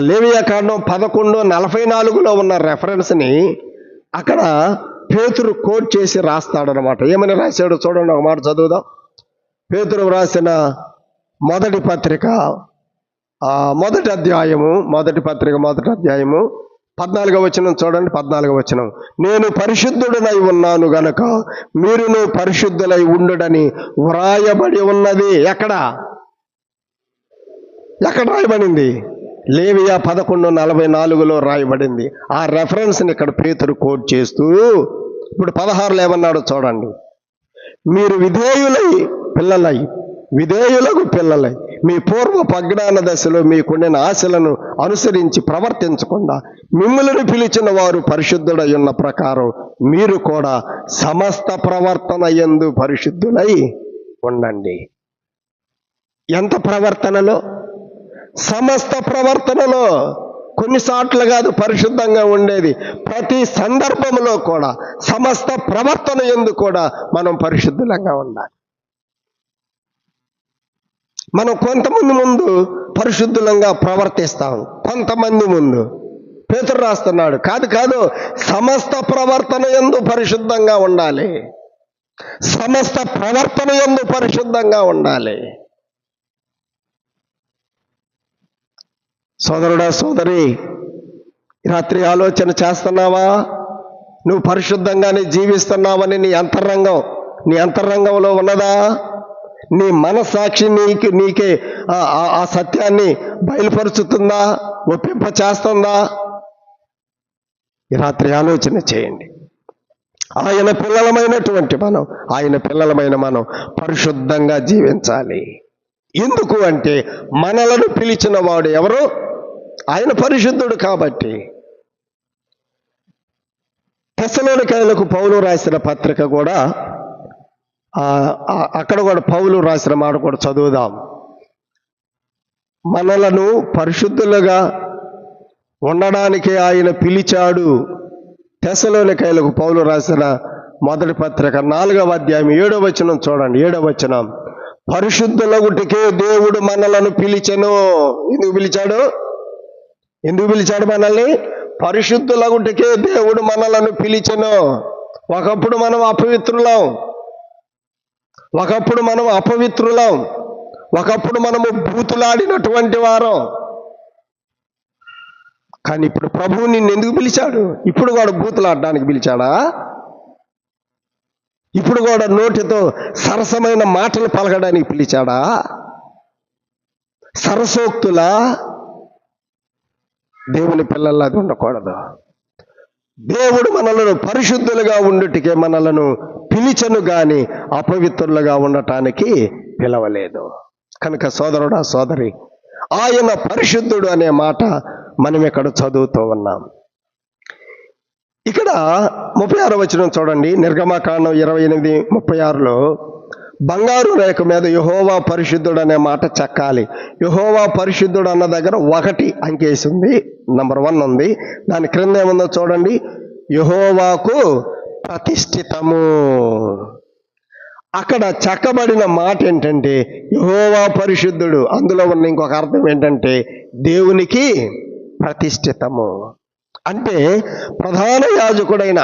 లేవియాకాండం 11:44లో ఉన్న రెఫరెన్స్ని అక్కడ పేతురు కోట్ చేసి రాస్తాడు అనమాట. ఏమని రాశాడు చూడండి, ఒక మాట చదువుదాం. పేతురు రాసిన మొదటి పత్రిక మొదటి అధ్యాయము 14వ వచనం చూడండి. 14వ వచనం, నేను పరిశుద్ధుడనై ఉన్నాను గనక మీరును పరిశుద్ధులై ఉండుడని వ్రాయబడి ఉన్నది. ఎక్కడ రాయబడింది? లేవియా 11:44లో రాయబడింది. ఆ రెఫరెన్స్ని ఇక్కడ పేతురు కోట్ చేస్తూ ఇప్పుడు 16లో ఏమన్నాడు చూడండి. మీరు విధేయులకు పిల్లలై మీ పూర్వపు అజ్ఞాన దశలో మీకుండిన ఆశలను అనుసరించి ప్రవర్తించకుండా మిమ్మల్ని పిలిచిన వారు పరిశుద్ధుడై ఉన్న ప్రకారం మీరు కూడా సమస్త ప్రవర్తన యందు పరిశుద్ధులై ఉండండి. ఎంత ప్రవర్తనలో? సమస్త ప్రవర్తనలో. కొన్నిసార్లు కాదు పరిశుద్ధంగా ఉండేది, ప్రతి సందర్భంలో కూడా సమస్త ప్రవర్తన యందు కూడా మనం పరిశుద్ధులంగా ఉండాలి. మనం కొంతమంది ముందు పరిశుద్ధులంగా ప్రవర్తిస్తాం, కొంతమంది ముందు. పేతురు రాస్తున్నాడు, కాదు, సమస్త ప్రవర్తన యందు పరిశుద్ధంగా ఉండాలి. సమస్త ప్రవర్తన యందు పరిశుద్ధంగా ఉండాలి. సోదరుడా, సోదరి, రాత్రి ఆలోచన చేస్తున్నావా? నువ్వు పరిశుద్ధంగానే జీవిస్తున్నావని నీ అంతరంగంలో ఉన్నదా? నీ మనస్సాక్షి నీకే ఆ సత్యాన్ని బయలుపరుచుతుందా? ఒప్పింప చేస్తుందా? ఈ రాత్రి ఆలోచన చేయండి. ఆయన పిల్లలమైన మనం పరిశుద్ధంగా జీవించాలి. ఎందుకు అంటే మనలను పిలిచిన వాడు ఎవరు? ఆయన పరిశుద్ధుడు కాబట్టి. తెస్సలోనికైలకు పౌలు రాసిన పత్రిక కూడా, అక్కడ కూడా పౌలు రాసిన మాట కూడా చదువుదాం. మనలను పరిశుద్ధులుగా ఉండడానికి ఆయన పిలిచాడు. తెస్సలోనికైలకు పౌలు రాసిన మొదటి పత్రిక 4వ అధ్యాయం 7వ వచనం చూడండి. 7వ వచనం, పరిశుద్ధులగుటకే దేవుడు మనలను పిలిచెను. ఎందుకు పిలిచాడు? మనల్ని పరిశుద్ధులగుటకే దేవుడు మనలను పిలిచెను. ఒకప్పుడు మనం అపవిత్రులం, ఒకప్పుడు మనము బూతులాడినటువంటి వారం. కానీ ఇప్పుడు ప్రభువు నిన్ను ఎందుకు పిలిచాడు? ఇప్పుడు కూడా బూతులాడడానికి పిలిచాడా? ఇప్పుడు కూడా నోటితో సరసమైన మాటలు పలకడానికి పిలిచాడా? సరసోక్తులా? దేవుని పిల్లల్లా అది ఉండకూడదు. దేవుడు మనలను పరిశుద్ధులుగా ఉండుటికే మనలను పిలిచెను గాని అపవిత్రులుగా ఉండటానికి పిలవలేదు. కనుక సోదరుడా, సోదరి, ఆయన పరిశుద్ధుడు అనే మాట మనం ఇక్కడ చదువుతూ ఉన్నాం. ఇక్కడ 36వ వచనం చూడండి. నిర్గమకాండం 28:36లో బంగారు రేఖ మీద యెహోవా పరిశుద్ధుడు అనే మాట చెక్కాలి. యెహోవా పరిశుద్ధుడు అన్న దగ్గర 1 అంకేసి ఉంది, నంబర్ 1 ఉంది. దాని క్రింద ఏముందో చూడండి, యెహోవాకు ప్రతిష్ఠితము. అక్కడ చెక్కబడిన మాట ఏంటంటే యెహోవా పరిశుద్ధుడు. అందులో ఉన్న ఇంకొక అర్థం ఏంటంటే దేవునికి ప్రతిష్ఠితము. అంటే ప్రధాన యాజకుడైన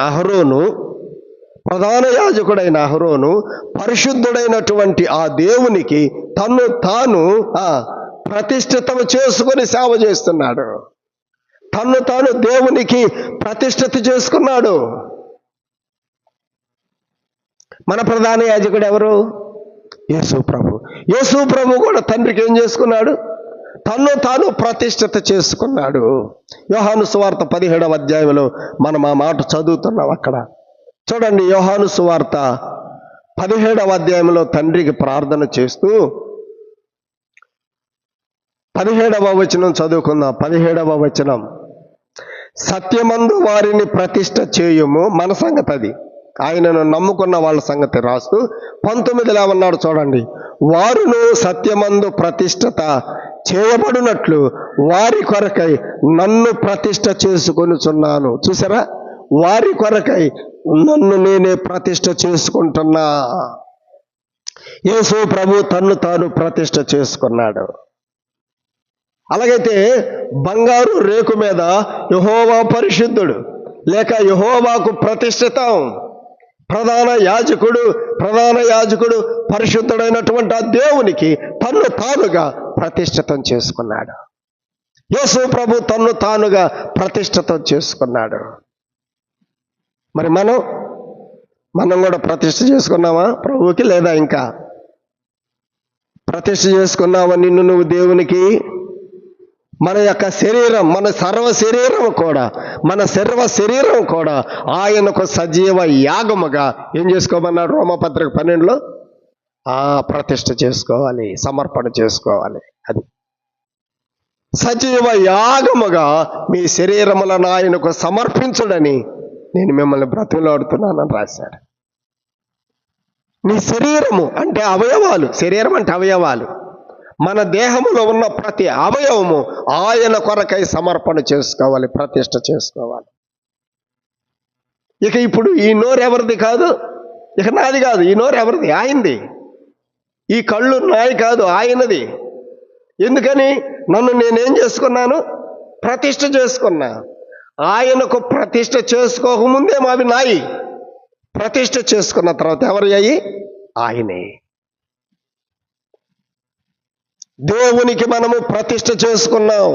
అహరోను పరిశుద్ధుడైనటువంటి ఆ దేవునికి తన్ను తాను ప్రతిష్ఠితం చేసుకొని సేవ చేస్తున్నాడు. తన్ను తాను దేవునికి ప్రతిష్ఠిత చేసుకున్నాడు. మన ప్రధాన యాజకుడు ఎవరు? యేసు ప్రభు కూడా తండ్రికి ఏం చేసుకున్నాడు? తన్ను తాను ప్రతిష్ఠిత చేసుకున్నాడు. యోహాను సువార్త 17వ అధ్యాయంలో మనం ఆ మాట చదువుతున్నాం. అక్కడ చూడండి, యోహాను సువార్త 17వ అధ్యాయంలో తండ్రికి ప్రార్థన చేస్తూ 17వ వచనం చదువుకుందాం. 17వ వచనం, సత్యమందు వారిని ప్రతిష్ఠ చేయుము. మన సంగతి అది, ఆయనను నమ్ముకున్న వాళ్ళ సంగతి రాస్తూ 19లో ఏమన్నాడు చూడండి, వారును సత్యమందు ప్రతిష్ఠత చేయబడినట్లు వారి కొరకై నన్ను ప్రతిష్ఠ చేసుకొనుచున్నాను. చూసారా, వారి కొరకై నన్ను నేనే ప్రతిష్ఠ చేసుకుంటున్నా. యేసు ప్రభు తన్ను తాను ప్రతిష్ఠ చేసుకున్నాడు. అలాగైతే బంగారు రేకు మీద యెహోవా పరిశుద్ధుడు లేక యెహోవాకు ప్రతిష్ఠితం. ప్రధాన యాజకుడు పరిశుద్ధుడైనటువంటి ఆ దేవునికి తన్ను తానుగా ప్రతిష్ఠితం చేసుకున్నాడు. యేసు ప్రభు తన్ను తానుగా ప్రతిష్ఠితం చేసుకున్నాడు. మరి మనం కూడా ప్రతిష్ఠ చేసుకున్నామా ప్రభువుకి? లేదా ఇంకా ప్రతిష్ఠ చేసుకున్నావా నిన్ను నువ్వు దేవునికి? మన యొక్క శరీరం, మన సర్వ శరీరం కూడా ఆయనకు సజీవ యాగముగా ఏం చేసుకోమన్నాడు? రోమపత్రిక 12లో ప్రతిష్ఠ చేసుకోవాలి, సమర్పణ చేసుకోవాలి. అది సజీవ యాగముగా మీ శరీరములను ఆయనకు సమర్పించుడని నేను మిమ్మల్ని బ్రతిమలాడుతున్నానని రాశాడు. నీ శరీరము అంటే అవయవాలు, శరీరం అంటే అవయవాలు, మన దేహములో ఉన్న ప్రతి అవయవము ఆయన కొరకై సమర్పణ చేసుకోవాలి, ప్రతిష్ఠ చేసుకోవాలి. ఇక ఇప్పుడు ఈ నోరు ఎవరిది కాదు, ఇక నాది కాదు. ఈ నోరు ఎవరిది? ఆయనది. ఈ కళ్ళు నాయి కాదు, ఆయనది. ఎందుకని? నన్ను నేనేం చేసుకున్నాను? ప్రతిష్ఠ చేసుకున్నా. ఆయనకు ప్రతిష్ఠ చేసుకోకముందేమో అవి నాయి. ప్రతిష్ఠ చేసుకున్న తర్వాత ఎవరు అయ్యి? ఆయనే. దేవునికి మనము ప్రతిష్ఠ చేసుకున్నాం.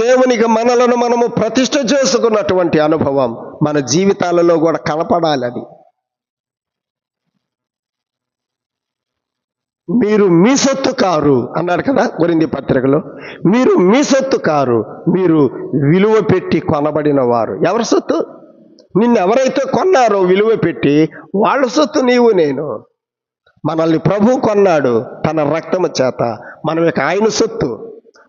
దేవునికి మనలను మనము ప్రతిష్ఠ చేసుకున్నటువంటి అనుభవం మన జీవితాలలో కూడా కనపడాలి. అది మీరు మీ సొత్తు కారు అన్నాడు కదా కొరింథీ పత్రికలో. మీరు మీ సొత్తు కారు, మీరు విలువ పెట్టి కొనబడిన వారు. ఎవరి సొత్తు? నిన్ను ఎవరైతే కొన్నారో విలువ పెట్టి, వాళ్ళ సొత్తు నీవు నేను. మనల్ని ప్రభు కొన్నాడు తన రక్తము చేత. మనం ఇక ఆయన సొత్తు.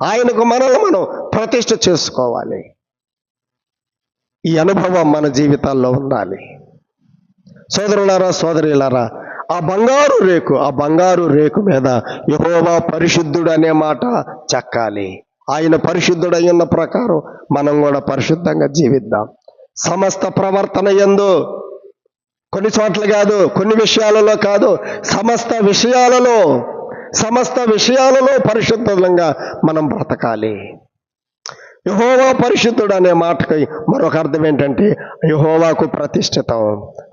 ఆయనకు మనల్ని మనం ప్రతిష్ఠ చేసుకోవాలి. ఈ అనుభవం మన జీవితాల్లో ఉండాలి. సోదరులారా, సోదరులారా, ఆ బంగారు రేకు మీద యెహోవా పరిశుద్ధుడు అనే మాట చెక్కాలి. ఆయన పరిశుద్ధుడై ఉన్న ప్రకారం మనం కూడా పరిశుద్ధంగా జీవిద్దాం. సమస్త ప్రవర్తన యందు, కొన్ని చోట్ల కాదు, కొన్ని విషయాలలో కాదు, సమస్త విషయాలలో పరిశుద్ధంగా మనం బ్రతకాలి. యెహోవా పరిశుద్ధుడు అనే మాటకి మరొక అర్థం ఏంటంటే యెహోవాకు ప్రతిష్ఠితం.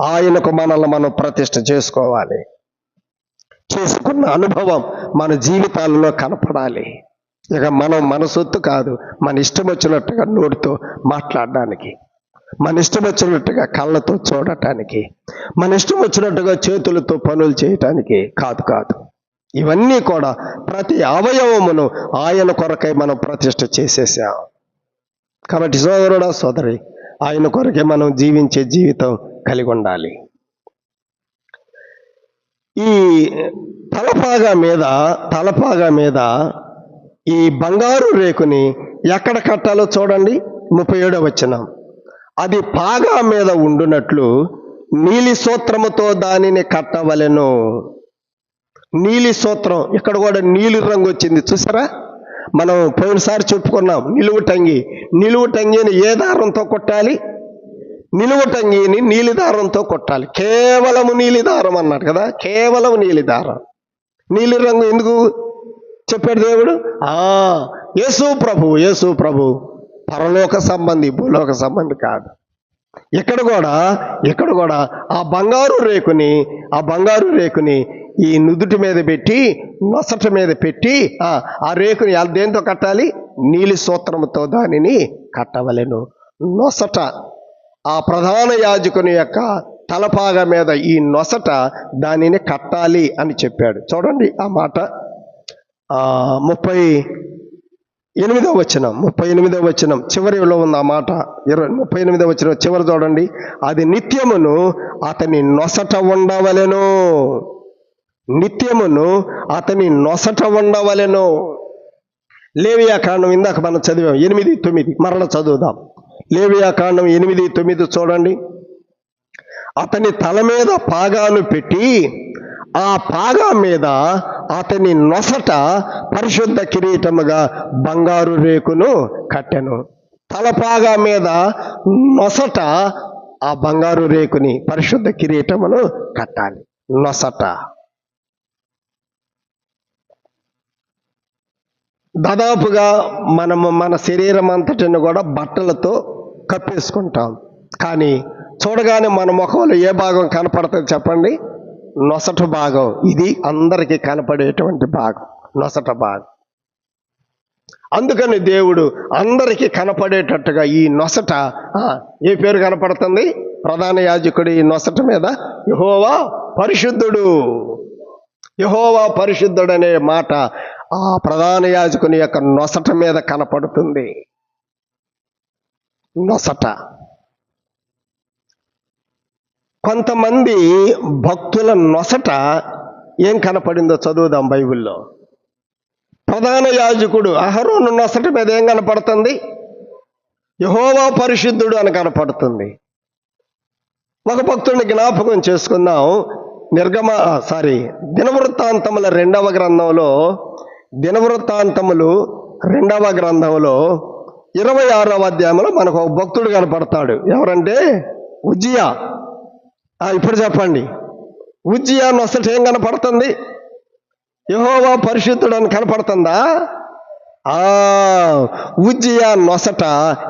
ఆయనకు మనల్ని మనం ప్రతిష్ఠ చేసుకోవాలి. చేసుకున్న అనుభవం మన జీవితాలలో కనపడాలి. ఇక మనం మన సొత్తు కాదు, మన ఇష్టం వచ్చినట్టుగా నోటితో మాట్లాడడానికి, మన ఇష్టం వచ్చినట్టుగా కళ్ళతో చూడటానికి, మన ఇష్టం వచ్చినట్టుగా చేతులతో పనులు చేయటానికి కాదు. ఇవన్నీ కూడా ప్రతి అవయవమును ఆయన కొరకై మనం ప్రతిష్ఠ చేసేసాం. కాబట్టి సోదరుడా, సోదరి, ఆయన కొరకే మనం జీవించే జీవితం కలిగి ఉండాలి. ఈ తలపాగా మీద ఈ బంగారు రేకుని ఎక్కడ కట్టాలో చూడండి. 37వ వచనం. అది పాగా మీద ఉండునట్లు నీలి సూత్రముతో దానిని కట్టవలెను. నీలి సూత్రం, ఇక్కడ కూడా నీలి రంగు వచ్చింది చూసారా? మనం పోయినసారి చెప్పుకున్నాం నిలువు టంగిని ఏ దారంతో కొట్టాలి? నిలువు టంగిని నీలి దారంతో కొట్టాలి. కేవలము నీలి దారం అన్నాడు కదా, కేవలం నీలి దారం. నీలి రంగు ఎందుకు చెప్పాడు దేవుడు? యేసు ప్రభు పరలోక సంబంధి, భూలోక సంబంధి కాదు. ఇక్కడ కూడా ఆ బంగారు రేకుని ఈ నుదుటి మీద పెట్టి, నొసట మీద పెట్టి, ఆ రేకుని దేంతో కట్టాలి? నీలి సూత్రముతో దానిని కట్టవలెను. నొసట, ఆ ప్రధాన యాజకుని యొక్క తలపాగా మీద ఈ నొసట దానిని కట్టాలి అని చెప్పాడు. చూడండి ఆ మాట 38వ వచనం చివరిలో ఉంది ఆ మాట. 38వ వచనం చివరి చూడండి. అది నిత్యమును అతని నొసట ఉండవలెను. లేవియాకాండం ఇందాక మనం చదివాం 8-9, మరల చదువుదాం. లేవియాకాండం 8-9 చూడండి. అతని తల మీద పాగాను పెట్టి ఆ పాగా మీద అతని నొసట పరిశుద్ధ కిరీటముగా బంగారు రేకును కట్టెను. తలపాగా మీద నొసట ఆ బంగారు రేకుని, పరిశుద్ధ కిరీటమును కట్టాలి. నొసట దాదాపుగా మనము మన శరీరం అంతటిని కూడా బట్టలతో కప్పేసుకుంటాం. కానీ చూడగానే మన ముఖంలో ఏ భాగం కనపడుతుంది చెప్పండి? నొసట భాగం. ఇది అందరికీ కనపడేటువంటి భాగం, నొసట భాగం. అందుకని దేవుడు అందరికీ కనపడేటట్టుగా ఈ నొసట ఏ పేరు కనపడుతుంది? ప్రధాన యాజకుడు ఈ నొసట మీద యెహోవా పరిశుద్ధుడు అనే మాట ఆ ప్రధాన యాజకుని యొక్క నొసట మీద కనపడుతుంది. నొసట. కొంతమంది భక్తుల నొసట ఏం కనపడిందో చదువుదాం బైబిల్లో. ప్రధాన యాజకుడు అహరోను నొసట మీద ఏం కనపడుతుంది? యెహోవా పరిశుద్ధుడు అని కనపడుతుంది. ఒక భక్తుడిని జ్ఞాపకం చేసుకుందాం. దినవృత్తాంతముల 2వ గ్రంథంలో 26వ అధ్యాయంలో మనకు ఒక భక్తుడు కనపడతాడు. ఎవరంటే ఉజ్జియా. ఇప్పుడు చెప్పండి, ఉజ్జియా నొసట ఏం కనపడుతుంది? యెహోవా పరిశుద్ధుడు అని కనపడుతుందా? ఉజ్జియా నొసట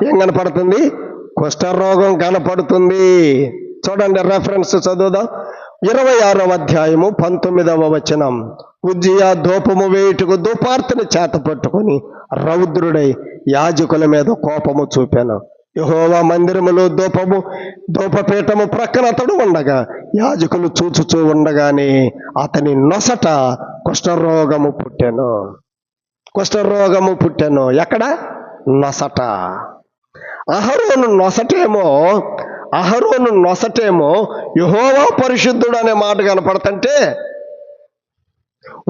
ఏం కనపడుతుంది? కుష్ఠరోగం కనపడుతుంది. చూడండి, రెఫరెన్స్ చదువుదాం. 26వ అధ్యాయము 19వ వచనం. ఉజ్జియా ధూపము వేయుటకు ధూపార్తిని చేత పట్టుకొని రౌద్రుడై యాజకుల మీద కోపము చూపాను. యెహోవా మందిరములో ధూపపీఠము ప్రక్కన అతడు ఉండగా యాజకులు చూచుచూ ఉండగానే అతని నొసట కుష్ఠరోగము పుట్టెను. ఎక్కడ? నొసట. అహరోను నొసటేమో యెహోవా పరిశుద్ధుడు అనే మాట కనపడుతుంటే,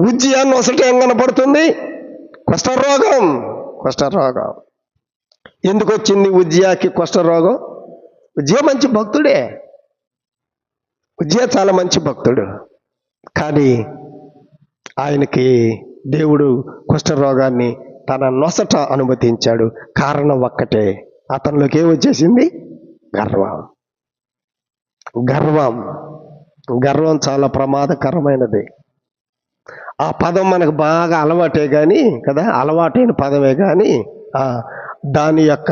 ఉజ్జియా నొసట ఏం కనపడుతుంది? కుష్ఠరోగం. ఎందుకు వచ్చింది ఉజ్జియాకి కుష్ఠరోగం? ఉజ్జియా మంచి భక్తుడే. ఉజ్జియా చాలా మంచి భక్తుడు. కానీ ఆయనకి దేవుడు కుష్ఠరోగాన్ని తన నొసట అనుమతించాడు. కారణం ఒక్కటే, అతనిలోకి ఏమొచ్చేసింది? గర్వం. గర్వం గర్వం చాలా ప్రమాదకరమైనది. ఆ పదం మనకు బాగా అలవాటే కానీ కదా, అలవాటైన పదమే కానీ దాని యొక్క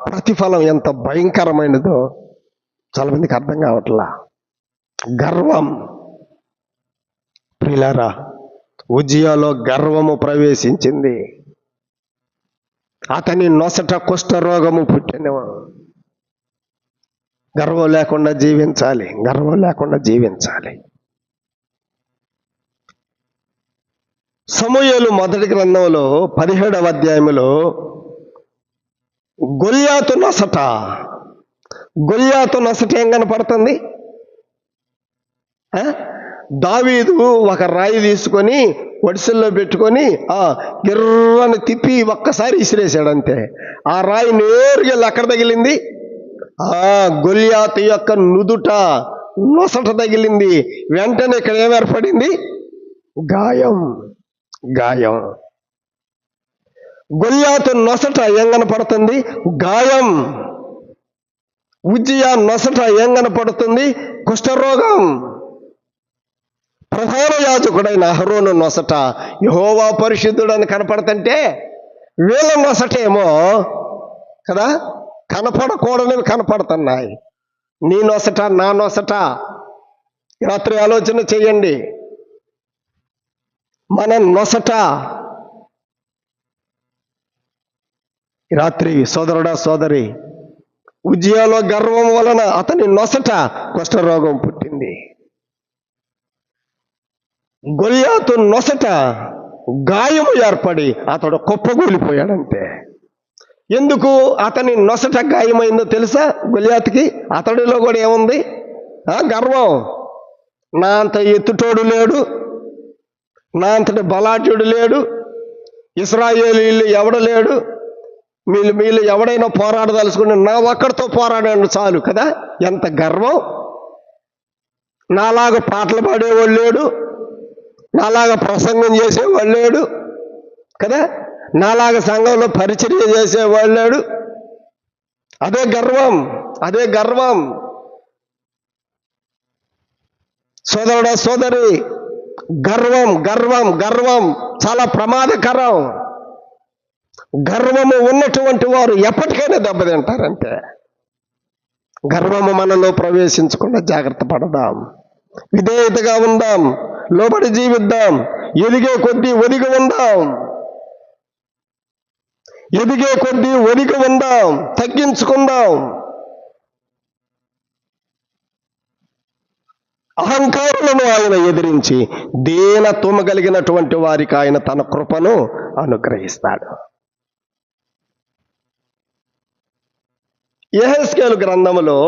ప్రతిఫలం ఎంత భయంకరమైనదో చాలా మందికి అర్థం కావట్లా. గర్వం. ప్రియులారా, ఉజ్జియాలో గర్వము ప్రవేశించింది. అతని నొసట కుష్ఠరోగము పుట్టిన. గర్వం లేకుండా జీవించాలి, గర్వం లేకుండా జీవించాలి. సమూయేలు మొదటి గ్రంథంలో 17వ అధ్యాయంలో గొల్యాతు నొసట ఏం కనపడుతుంది? దావీదు ఒక రాయి తీసుకొని వడిసెల్లో పెట్టుకొని గిర్రని తిప్పి ఒక్కసారి ఇసిరేసాడు అంతే. ఆ రాయి నేరుగా ఎక్కడ తగిలింది? గొల్యాతు యొక్క నుదుట నొసట తగిలింది. వెంటనే ఇక్కడ ఏం ఏర్పడింది? గాయం. గొల్యాతు నొసట ఏం కనపడుతుంది? గాయం. ఉజ్జియా నొసట ఏం కనపడుతుంది? కుష్ఠరోగం. ప్రధాన యాజకుడైన అహరోను నొసట యెహోవా పరిశుద్ధుడని కనపడుతుంటే, వీళ్ళ నొసటేమో కదా కనపడకూడనివి కనపడుతున్నాయి. నీ నొసట, నా నొసట. రాత్రి ఆలోచన చెయ్యండి. మన నొసట రాత్రి సోదరుడా, సోదరి, ఉజ్జియాలో గర్వం వలన అతని నొసట కుష్ఠరోగం పుట్టింది. గొల్యాతు నొసట గాయము ఏర్పడి అతడు కుప్పగూలిపోయాడంతే. ఎందుకు అతని నొసట గాయమైందో తెలుసా? గొల్యాతుకి అతడిలో కూడా ఏముంది? గర్వం. నా అంత ఎత్తుటోడు లేడు, నా అంతటి బలాఢ్యుడు లేడు, ఇశ్రాయేలీయులు ఎవడు లేడు, వీళ్ళు ఎవడైనా పోరాడదలుచుకుని నా ఒక్కడితో పోరాడాడు చాలు కదా. ఎంత గర్వం. నాలాగా పాటలు పాడేవాడు లేడు, నాలాగా ప్రసంగం చేసేవాడు లేడు కదా, నాలాగా సంఘంలో పరిచర్య చేసేవాడు లేడు. అదే గర్వం. సోదరుడా, సోదరి, గర్వం చాలా ప్రమాదకరం. గర్వము ఉన్నటువంటి వారు ఎప్పటికైనా దెబ్బతింటారంటే. గర్వము మనలో ప్రవేశించకుండా జాగ్రత్త పడదాం. విధేయతగా ఉందాం, లోబడి జీవిద్దాం, ఎదిగే కొద్దీ ఒదిగి ఉందాం, తగ్గించుకుందాం. అహంకారులను ఆయన ఎదిరించి దీనత్వము కలిగినటువంటి వారికి ఆయన తన కృపను అనుగ్రహిస్తాడు. యెహెజ్కేలు గ్రంథములో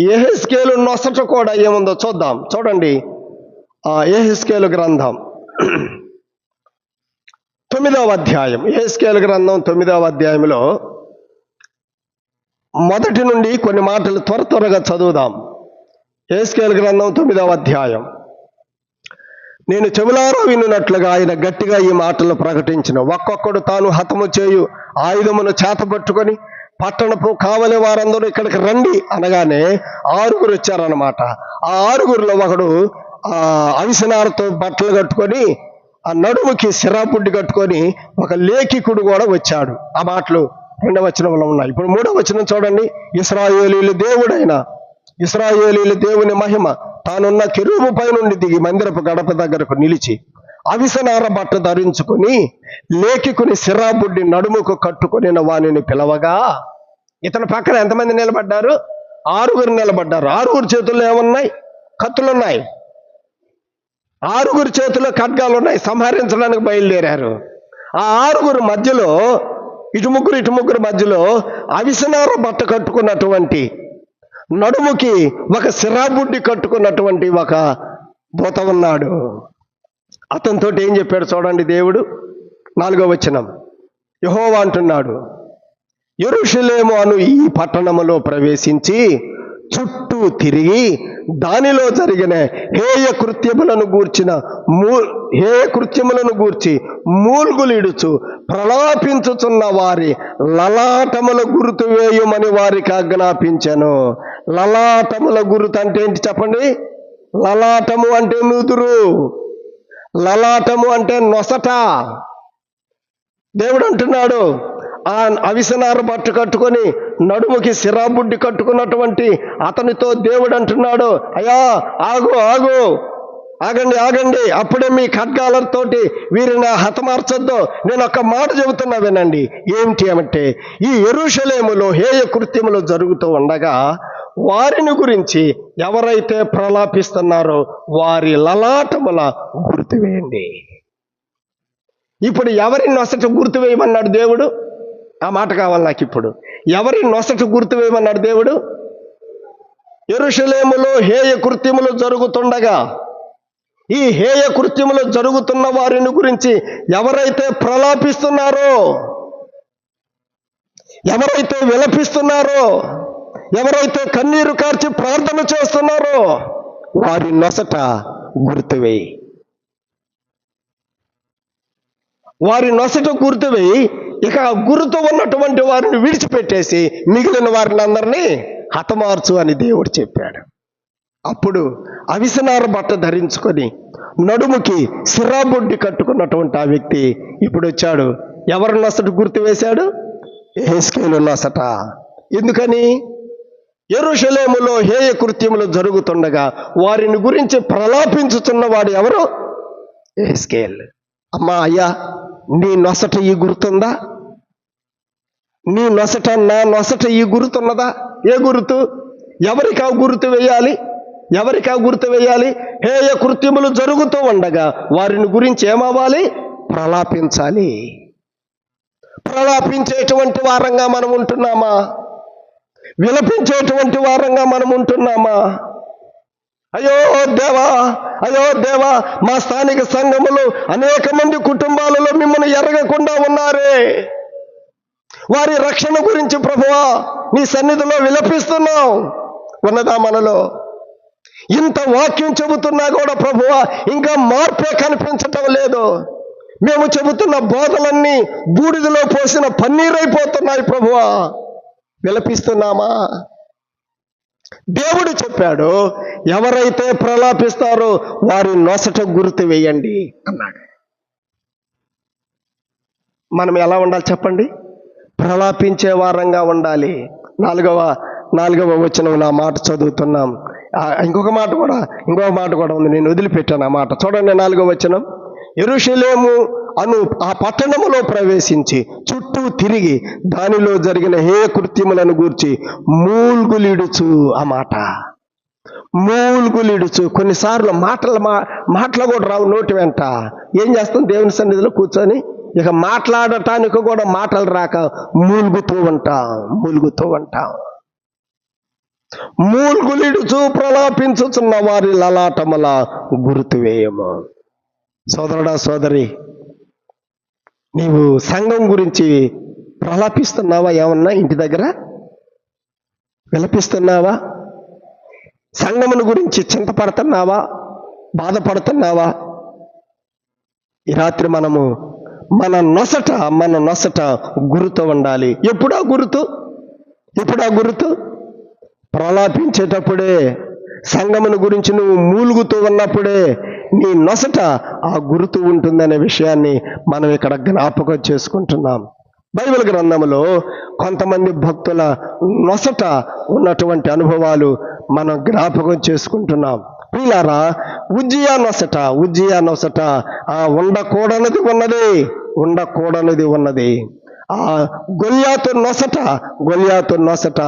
యెహెజ్కేలు నొసట కూడా ఏముందో చూద్దాం. చూడండి, యెహెజ్కేలు గ్రంథం 9వ అధ్యాయం. యెహెజ్కేలు గ్రంథం 9వ అధ్యాయంలో మొదటి నుండి కొన్ని మాటలు త్వరగా చదువుదాం. యెహెజ్కేలు గ్రంథం 9వ అధ్యాయం. నేను చెవులారా వినున్నట్లుగా ఆయన గట్టిగా ఈ మాటలు ప్రకటించిన. ఒక్కొక్కడు తాను హతము చేయు ఆయుధమును చేతపట్టుకొని పట్టణపు కావలి వారందరూ ఇక్కడికి రండి అనగానే 6 వచ్చారన్నమాట. ఆ 6లో ఒకడు అవిసనారతో బట్టలు కట్టుకొని ఆ నడుముకి సిరాపుడ్డి కట్టుకొని ఒక లేఖికుడు కూడా వచ్చాడు. ఆ మాటలు 2వ వచనంలో ఉన్నాయి. ఇప్పుడు 3వ వచనం చూడండి. ఇశ్రాయేలీయుల దేవుని మహిమ తానున్న కెరూబు పై నుండి దిగి మందిరపు గడప దగ్గరకు నిలిచి అవిసనార బట్ట ధరించుకొని లేఖికుని సిరాబుడ్డి నడుముకు కట్టుకొని వానిని పిలవగా, ఇతని పక్కన ఎంతమంది నిలబడ్డారు? 6 నిలబడ్డారు. 6 చేతుల్లో ఏమున్నాయి? కత్తులున్నాయి. 6 చేతుల్లో ఖడ్గాలున్నాయి. సంహరించడానికి బయలుదేరారు. ఆ 6 మధ్యలో ఇటు ముగ్గురు మధ్యలో అవిసనార బట్ట కట్టుకున్నటువంటి, నడుముకి ఒక సిరాబుడ్డి కట్టుకున్నటువంటి ఒక దూత ఉన్నాడు. అతనితో ఏం చెప్పాడు చూడండి దేవుడు. 4వ వచనం. యెహోవా అంటున్నాడు, యెరూషలేము అను ఈ పట్టణములో ప్రవేశించి చుట్టూ తిరిగి దానిలో జరిగిన హేయ కృత్యములను గూర్చి మూల్గులిడుచు ప్రలాపించుచున్న వారి లలాటముల గుర్తు వేయమని వారికి ఆజ్ఞాపించెను. లలాటముల గుర్తు అంటే ఏంటి చెప్పండి? లలాటము అంటే నుదురు, లలాటము అంటే నొసట. దేవుడు అంటున్నాడు, ఆ అవిసనార బట్టు కట్టుకొని నడుముకి సిరాబుడ్డి కట్టుకున్నటువంటి అతనితో దేవుడు అంటున్నాడు, అయ్యా ఆగు ఆగు, ఆగండి, అప్పుడే మీ ఖడ్గాలతోటి వీరిని హతమార్చొద్దు. నేను ఒక మాట చెబుతున్నా వినండి. ఏమిటి అంటే, ఈ యెరూషలేములో హేయ కృత్యములు జరుగుతూ ఉండగా వారిని గురించి ఎవరైతే ప్రలాపిస్తున్నారో వారి లలాటముల గుర్తువేయండి. ఇప్పుడు ఎవరి నొసట గుర్తు వేయమన్నాడు దేవుడు? ఆ మాట కావాలి నాకు. ఇప్పుడు ఎవరి నొసట గుర్తు వేయమన్నాడు దేవుడు? యెరూషలేములో హేయ కృత్యములు జరుగుతుండగా, ఈ హేయ కృత్యములు జరుగుతున్న వారిని గురించి ఎవరైతే ప్రలాపిస్తున్నారో, ఎవరైతే విలపిస్తున్నారో, ఎవరైతే కన్నీరు కార్చి ప్రార్థన చేస్తున్నారో వారి నొసట గుర్తువేయి. వారి నొసట గుర్తువేయి. ఇక గుర్తు ఉన్నటువంటి వారిని విడిచిపెట్టేసి మిగిలిన వారిని అందరినీ హతమార్చు అని దేవుడు చెప్పాడు. అప్పుడు అవిసనార బట్ట ధరించుకొని నడుముకి సిరాబొడ్డి కట్టుకున్నటువంటి ఆ వ్యక్తి ఇప్పుడు వచ్చాడు. ఎవరి నొసట గుర్తు వేశాడు? యెహెజ్కేలు నొసట. ఎందుకని? యెరూషలేములో హేయ కృత్యములు జరుగుతుండగా వారిని గురించి ప్రలాపించుతున్న వాడు ఎవరు? యెహెజ్కేలు. అమ్మా, అయ్యా, నీ నొసట ఈ గుర్తుందా? నీ నొసట, నా నొసట ఈ గుర్తున్నదా? ఏ గుర్తు? ఎవరికి ఆ గుర్తు వేయాలి? ఎవరికి ఆ గుర్తు వేయాలి? హేయ కృత్యములు జరుగుతూ ఉండగా వారిని గురించి ఏమవ్వాలి? ప్రలాపించాలి. ప్రలాపించేటువంటి వారంగా మనం ఉంటున్నామా? విలపించేటువంటి వారంగా మనం ఉంటున్నామా? అయ్యో దేవా, మా స్థానిక సంఘములు అనేక మంది కుటుంబాలలో మిమ్మల్ని ఎరగకుండా ఉన్నారే. వారి రక్షణ గురించి ప్రభువా నీ సన్నిధిలో విలపిస్తున్నాం. ఉన్నదా మనలో? ఇంత వాక్యం చెబుతున్నా కూడా ప్రభువా ఇంకా మార్పే కనిపించటం లేదు. మేము చెబుతున్న బోధలన్నీ బూడిదలో పోసిన పన్నీరైపోతున్నాయి ప్రభువా. విలపిస్తున్నామా? దేవుడు చెప్పాడు, ఎవరైతే ప్రలాపిస్తారో వారి నొసట గుర్తు వేయండి అన్నాడు. మనం ఎలా ఉండాలి చెప్పండి? ప్రలాపించే వారంగా ఉండాలి. నాలుగవ వచనం నా మాట చదువుతున్నాం. ఇంకొక మాట కూడా ఉంది, నేను వదిలిపెట్టాను ఆ మాట. చూడండి 4వ వచనం. యెరూషలేము అను ఆ పట్టణములో ప్రవేశించి చుట్టూ తిరిగి దానిలో జరిగిన హేయ కృత్యములను గూర్చి మూల్గులిడుచు. ఆ మాట మూల్గులిడుచు. కొన్నిసార్లు మాటలు కూడా రావు నోటి వెంట. ఏం చేస్తాం? దేవుని సన్నిధిలో కూర్చొని ఇక మాట్లాడటానికి కూడా మాటలు రాక మూలుగుతూ ఉంటాం. మూల్గులిడుచు ప్రలాపించుచున్న వారి లలాటముల గుర్తువేయము. సోదరుడా, సోదరి, నీవు సంఘం గురించి ప్రలాపిస్తున్నావా? ఏమన్నా ఇంటి దగ్గర విలపిస్తున్నావా? సంఘమును గురించి చింతపడుతున్నావా? బాధపడుతున్నావా? ఈ రాత్రి మనము మన నొసట గుర్తు ఉండాలి. ఎప్పుడా గుర్తు? ప్రలాపించేటప్పుడే, సంఘమును గురించి నువ్వు మూలుగుతూ ఉన్నప్పుడే నీ నొసట ఆ గుర్తు ఉంటుందనే విషయాన్ని మనం ఇక్కడ జ్ఞాపకం చేసుకుంటున్నాం. బైబిల్ గ్రంథంలో కొంతమంది భక్తుల నొసట ఉన్నటువంటి అనుభవాలు మనం జ్ఞాపకం చేసుకుంటున్నాం. ప్రియులారా, ఉజ్జియా నొసట ఉండకూడనిది ఉన్నది. ఆ గొల్యాతు నొసట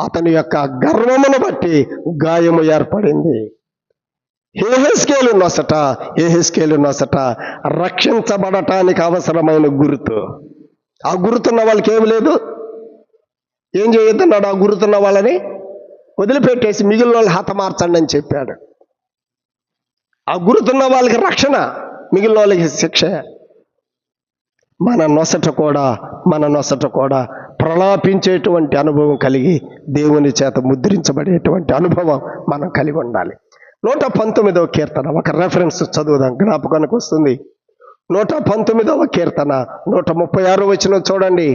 అతని యొక్క గర్వమును బట్టి గాయము ఏర్పడింది. యెహెజ్కేలు నొసట రక్షించబడటానికి అవసరమైన గుర్తు. ఆ గుర్తున్న వాళ్ళకి ఏమి లేదు. ఏం చేయొద్దన్నాడు? ఆ గుర్తున్న వాళ్ళని వదిలిపెట్టేసి మిగిలిన వాళ్ళు హతమార్చండి అని చెప్పాడు. ఆ గుర్తున్న వాళ్ళకి రక్షణ, మిగిలిన వాళ్ళకి శిక్ష. మన నొసట కూడా ప్రలాపించేటువంటి అనుభవం కలిగి దేవుని చేత ముద్రించబడేటువంటి అనుభవం మనం కలిగి ఉండాలి. 119వ కీర్తన ఒక రెఫరెన్స్ చదువుదాం, జ్ఞాపకానికి వస్తుంది. 119వ కీర్తన 136వ వచనం చూడండి.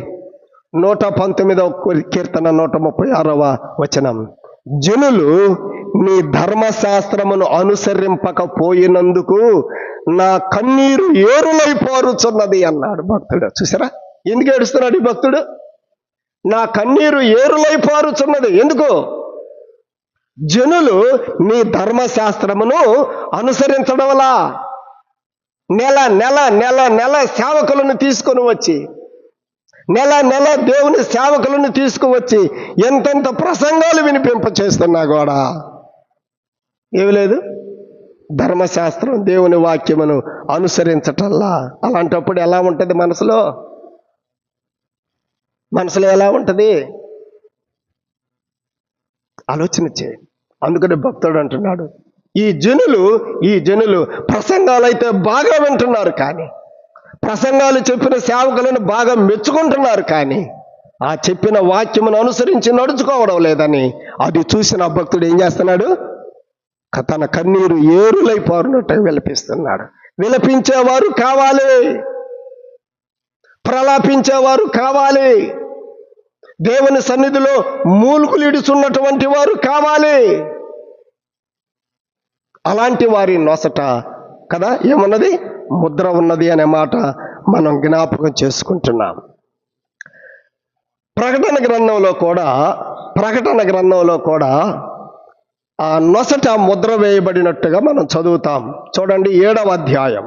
119వ కీర్తన 136వ వచనం. జనులు నీ ధర్మశాస్త్రమును అనుసరింపకపోయినందుకు నా కన్నీరు ఏరులై పారుచున్నది అన్నాడు భక్తుడు. చూసారా ఎందుకు ఏడుస్తున్నాడు ఈ భక్తుడు? నా కన్నీరు ఏరులై పారుచున్నది. ఎందుకు? జనులు నీ ధర్మశాస్త్రమును అనుసరించడం వల్ల నెల నెల నెల నెల సేవకులను తీసుకొని వచ్చి నెల నెల దేవుని సేవకులను తీసుకువచ్చి ఎంతెంత ప్రసంగాలు వినిపింప చేస్తున్నా కూడా ఏమి లేదు, ధర్మశాస్త్రం దేవుని వాక్యమును అనుసరించటల్లా. అలాంటప్పుడు ఎలా ఉంటుంది మనసులో ఎలా ఉంటుంది? ఆలోచన చేయండి. అందుకని భక్తుడు అంటున్నాడు, ఈ జనులు ప్రసంగాలు అయితే బాగా వింటున్నారు, కానీ ప్రసంగాలు చెప్పిన సేవకులను బాగా మెచ్చుకుంటున్నారు, కానీ ఆ చెప్పిన వాక్యమును అనుసరించి నడుచుకోవడం లేదని అది చూసిన భక్తుడు ఏం చేస్తున్నాడు? తన కన్నీరు ఏరులై పారునట్టు విలపిస్తున్నాడు. విలపించేవారు కావాలి, ప్రలాపించేవారు కావాలి, దేవుని సన్నిధిలో మూలుగులు ఇడుచున్నటువంటి వారు కావాలి. అలాంటి వారి నొసట కదా ఏమున్నది? ముద్ర ఉన్నది అనే మాట మనం జ్ఞాపకం చేసుకుంటున్నాం. ప్రకటన గ్రంథంలో కూడా ఆ నొసట ముద్ర వేయబడినట్టుగా మనం చదువుతాం. చూడండి 7వ అధ్యాయం,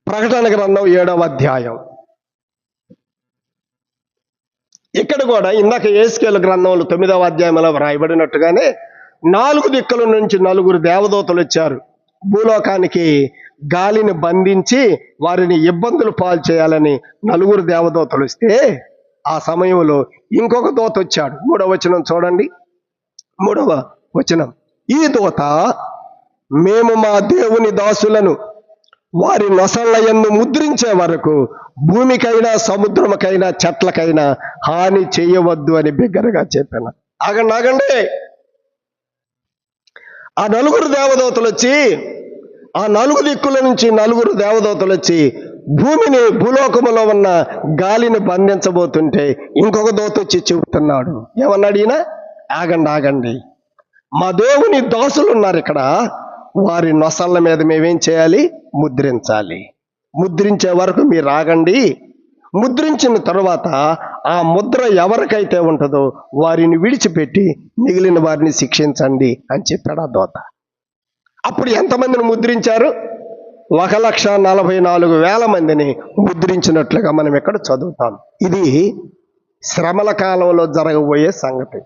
ప్రకటన గ్రంథం 7వ అధ్యాయం. ఇక్కడ కూడా ఇందాక యేస్కేలు గ్రంథంలో 9వ అధ్యాయంలో వ్రాయబడినట్టుగానే 4 దిక్కుల నుంచి 4 దేవదూతలు వచ్చారు. భూలోకానికి గాలిని బంధించి వారిని ఇబ్బందులు పాలు చేయాలని 4 దేవదూతలు వస్తే ఆ సమయంలో ఇంకొక దూత వచ్చాడు. 3వ వచనం చూడండి. 3వ వచనం. ఈ దూత, మేము మా దేవుని దాసులను వారి నొసళ్ళ యందు ముద్రించే వరకు భూమికైనా సముద్రముకైనా చెట్లకైనా హాని చేయవద్దు అని బిగ్గరగా చెప్పాను. ఆగండి. ఆ 4 దేవదూతలు వచ్చి, ఆ 4 దిక్కుల నుంచి 4 దేవదూతలు వచ్చి భూలోకములో ఉన్న గాలిని బంధించబోతుంటే ఇంకొక దూత వచ్చి చెబుతున్నాడు. ఏమన్నాడు ఈయన? ఆగండి, మా దేవుని దాసులు ఉన్నారు ఇక్కడ, వారి నొసళ్ళ మీద మేమేం చేయాలి? ముద్రించాలి. ముద్రించే వరకు మీరు ఆగండి. ముద్రించిన తరువాత ఆ ముద్ర ఎవరికైతే ఉంటుందో వారిని విడిచిపెట్టి మిగిలిన వారిని శిక్షించండి అని చెప్పాడు ఆ దూత. అప్పుడు ఎంతమందిని ముద్రించారు? 1,44,000 మందిని ముద్రించినట్లుగా మనం ఇక్కడ చదువుతాం. ఇది శ్రమల కాలంలో జరగబోయే సంగతి.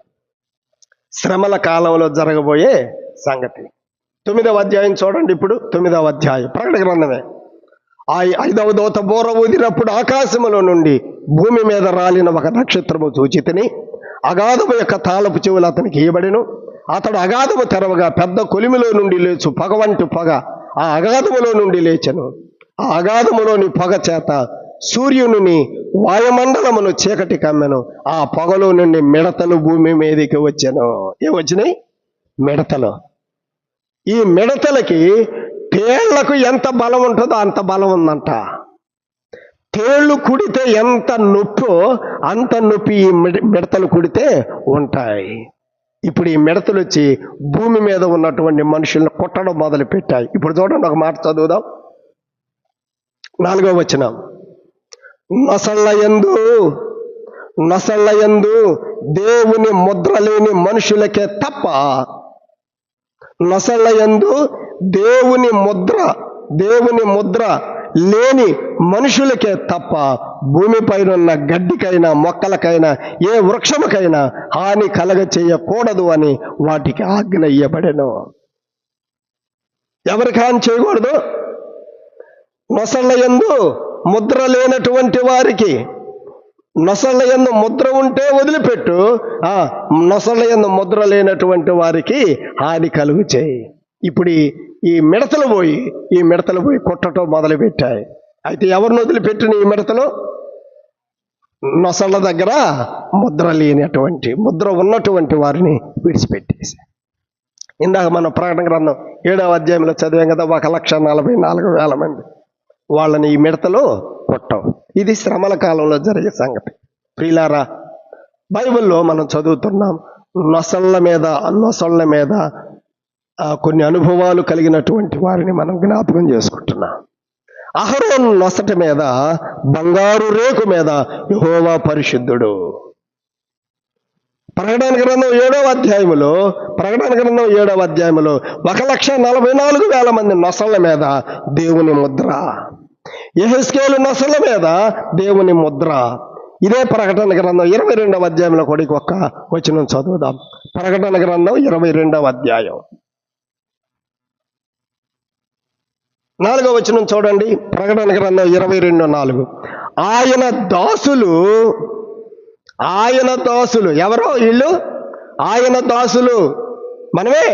9వ అధ్యాయం చూడండి. ఇప్పుడు 9వ అధ్యాయం ప్రకటన గ్రంథమే. 5వ దూత బూర ఊదినప్పుడు ఆకాశములో నుండి భూమి మీద రాలిన ఒక నక్షత్రము చూచితిని. అగాధము యొక్క తాళపు చెవులు అతనికి ఇయ్యబడెను. అతడు అగాధము తెరవగా పెద్ద కొలిమిలో నుండి లేచు పొగ వంటి పొగ ఆ అగాధములో నుండి లేచెను. ఆ అగాధములోని పొగ చేత సూర్యుని వాయుమండలమును చీకటి కమ్మెను. ఆ పొగలో నుండి మిడతలు భూమి మీదకి వచ్చెను. ఏమొచ్చినాయి? మిడతలు. ఈ మిడతలకి తేళ్లకు ఎంత బలం ఉంటుందో అంత బలం ఉందంట. తేళ్లు కుడితే ఎంత నొప్పో అంత నొప్పి ఈ మిడతలు కుడితే ఉంటాయి. ఇప్పుడు ఈ మిడతలు వచ్చి భూమి మీద ఉన్నటువంటి మనుషులను కొట్టడం మొదలు పెట్టాయి. ఇప్పుడు చూడండి, ఒక మాట చదువుదాం. 4వ వచనం. నొసళ్ళ యందు దేవుని ముద్ర లేని మనుషులకే తప్ప, నొసళ్ళ యందు దేవుని ముద్ర లేని మనుషులకే తప్ప భూమిపైన ఉన్న గడ్డికైనా మొక్కలకైనా ఏ వృక్షముకైనా హాని కలగ చేయకూడదు అని వాటికి ఆజ్ఞ ఇయ్యబడెను. ఎవరికి హాని చేయకూడదు? నొసళ్ళ యందు ముద్ర లేనటువంటి వారికి. నొసళ్ళ యందు ముద్ర ఉంటే వదిలిపెట్టు, నొసళ్ళ యందు ముద్ర లేనటువంటి వారికి హాని కలుగు చేయి. ఇప్పుడు ఈ మిడతలు పోయి కొట్టడం మొదలుపెట్టాయి. అయితే ఎవరిని వదిలిపెట్టిన ఈ మిడతలు? నొసళ్ళ దగ్గర ముద్ర లేనటువంటి, ముద్ర ఉన్నటువంటి వారిని విడిచిపెట్టేసి. ఇందాక మనం ప్రకటన గ్రంథం 7వ అధ్యాయంలో చదివాం కదా, 1,44,000 మంది. వాళ్ళని ఈ మిడతలు కొట్టవు. ఇది శ్రమల కాలంలో జరిగే సంగతి. ప్రియులారా, బైబిల్లో మనం చదువుతున్నాం, నొసళ్ళ మీద కొన్ని అనుభవాలు కలిగినటువంటి వారిని మనం జ్ఞాపకం చేసుకుంటున్నాం. అహరోను నొసట మీద బంగారు రేకు మీద యెహోవా పరిశుద్ధుడు. ప్రకటన గ్రంథం 7వ అధ్యాయంలో 1,44,000 మంది నొసళ్ళ మీద దేవుని ముద్ర. యెహెజ్కేలు నొసళ్ళ మీద దేవుని ముద్ర. ఇదే ప్రకటన గ్రంథం 22వ అధ్యాయంలో కూడా ఒక్క వచనం చదువుదాం. ప్రకటన గ్రంథం 22వ అధ్యాయం 4వ వచనం చూడండి. ప్రకటన గ్రంథం 22:4. ఆయన దాసులు ఎవరో వీళ్ళు? ఆయన దాసులు మనమే.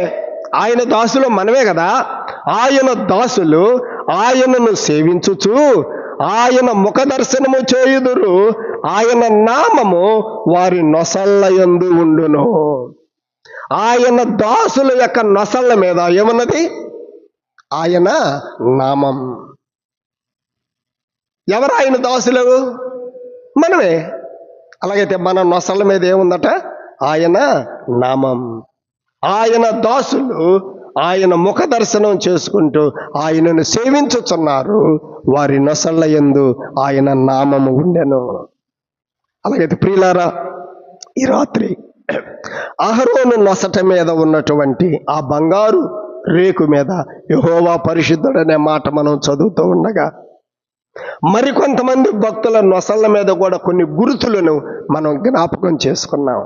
ఆయన దాసులు మనమే కదా. ఆయన దాసులు ఆయనను సేవించుచు ఆయన ముఖ దర్శనము చేయుదురు, ఆయన నామము వారి నొసళ్ళ యందు ఉండును. ఆయన దాసుల యొక్క నొసళ్ళ మీద ఏమన్నది? ఆయన నామం. ఎవరు ఆయన దాసులు? మనమే. అలాగైతే మన నొసళ్ళ మీద ఏముందట? ఆయన నామం. ఆయన దాసులు ఆయన ముఖ దర్శనం చేసుకుంటూ ఆయనను సేవించుచున్నారు, వారి నొసళ్ళ యందు ఆయన నామము ఉండెను. అలాగైతే ప్రియులారా, ఈ రాత్రి అహరోను నొసట మీద ఉన్నటువంటి ఆ బంగారు రేకు మీద యెహోవా పరిశుద్ధుడనే మాట మనం చదువుతూ ఉండగా, మరికొంతమంది భక్తుల నొసళ్ళ మీద కూడా కొన్ని గుర్తులను మనం జ్ఞాపకం చేసుకున్నాం.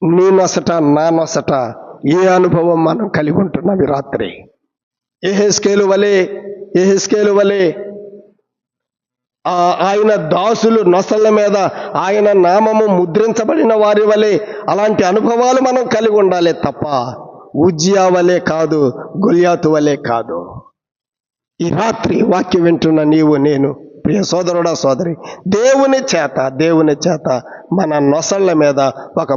నీ నొసట, నా నొసట ఏ అనుభవం మనం కలిగి ఉంటున్నాం ఈ రాత్రి? యెహెజ్కేలు వలె ఆయన దాసులు నొసళ్ళ మీద ఆయన నామము ముద్రించబడిన వారి వలె అలాంటి అనుభవాలు మనం కలిగి ఉండాలి తప్ప ఉజ్జియా వలె కాదు, గొల్యాతు వలె కాదు. ఈ రాత్రి వాక్యం వింటున్న నీవు, నేను, ప్రియ సోదరుడా, సోదరి, దేవుని చేత మన నొసళ్ళ మీద ఒక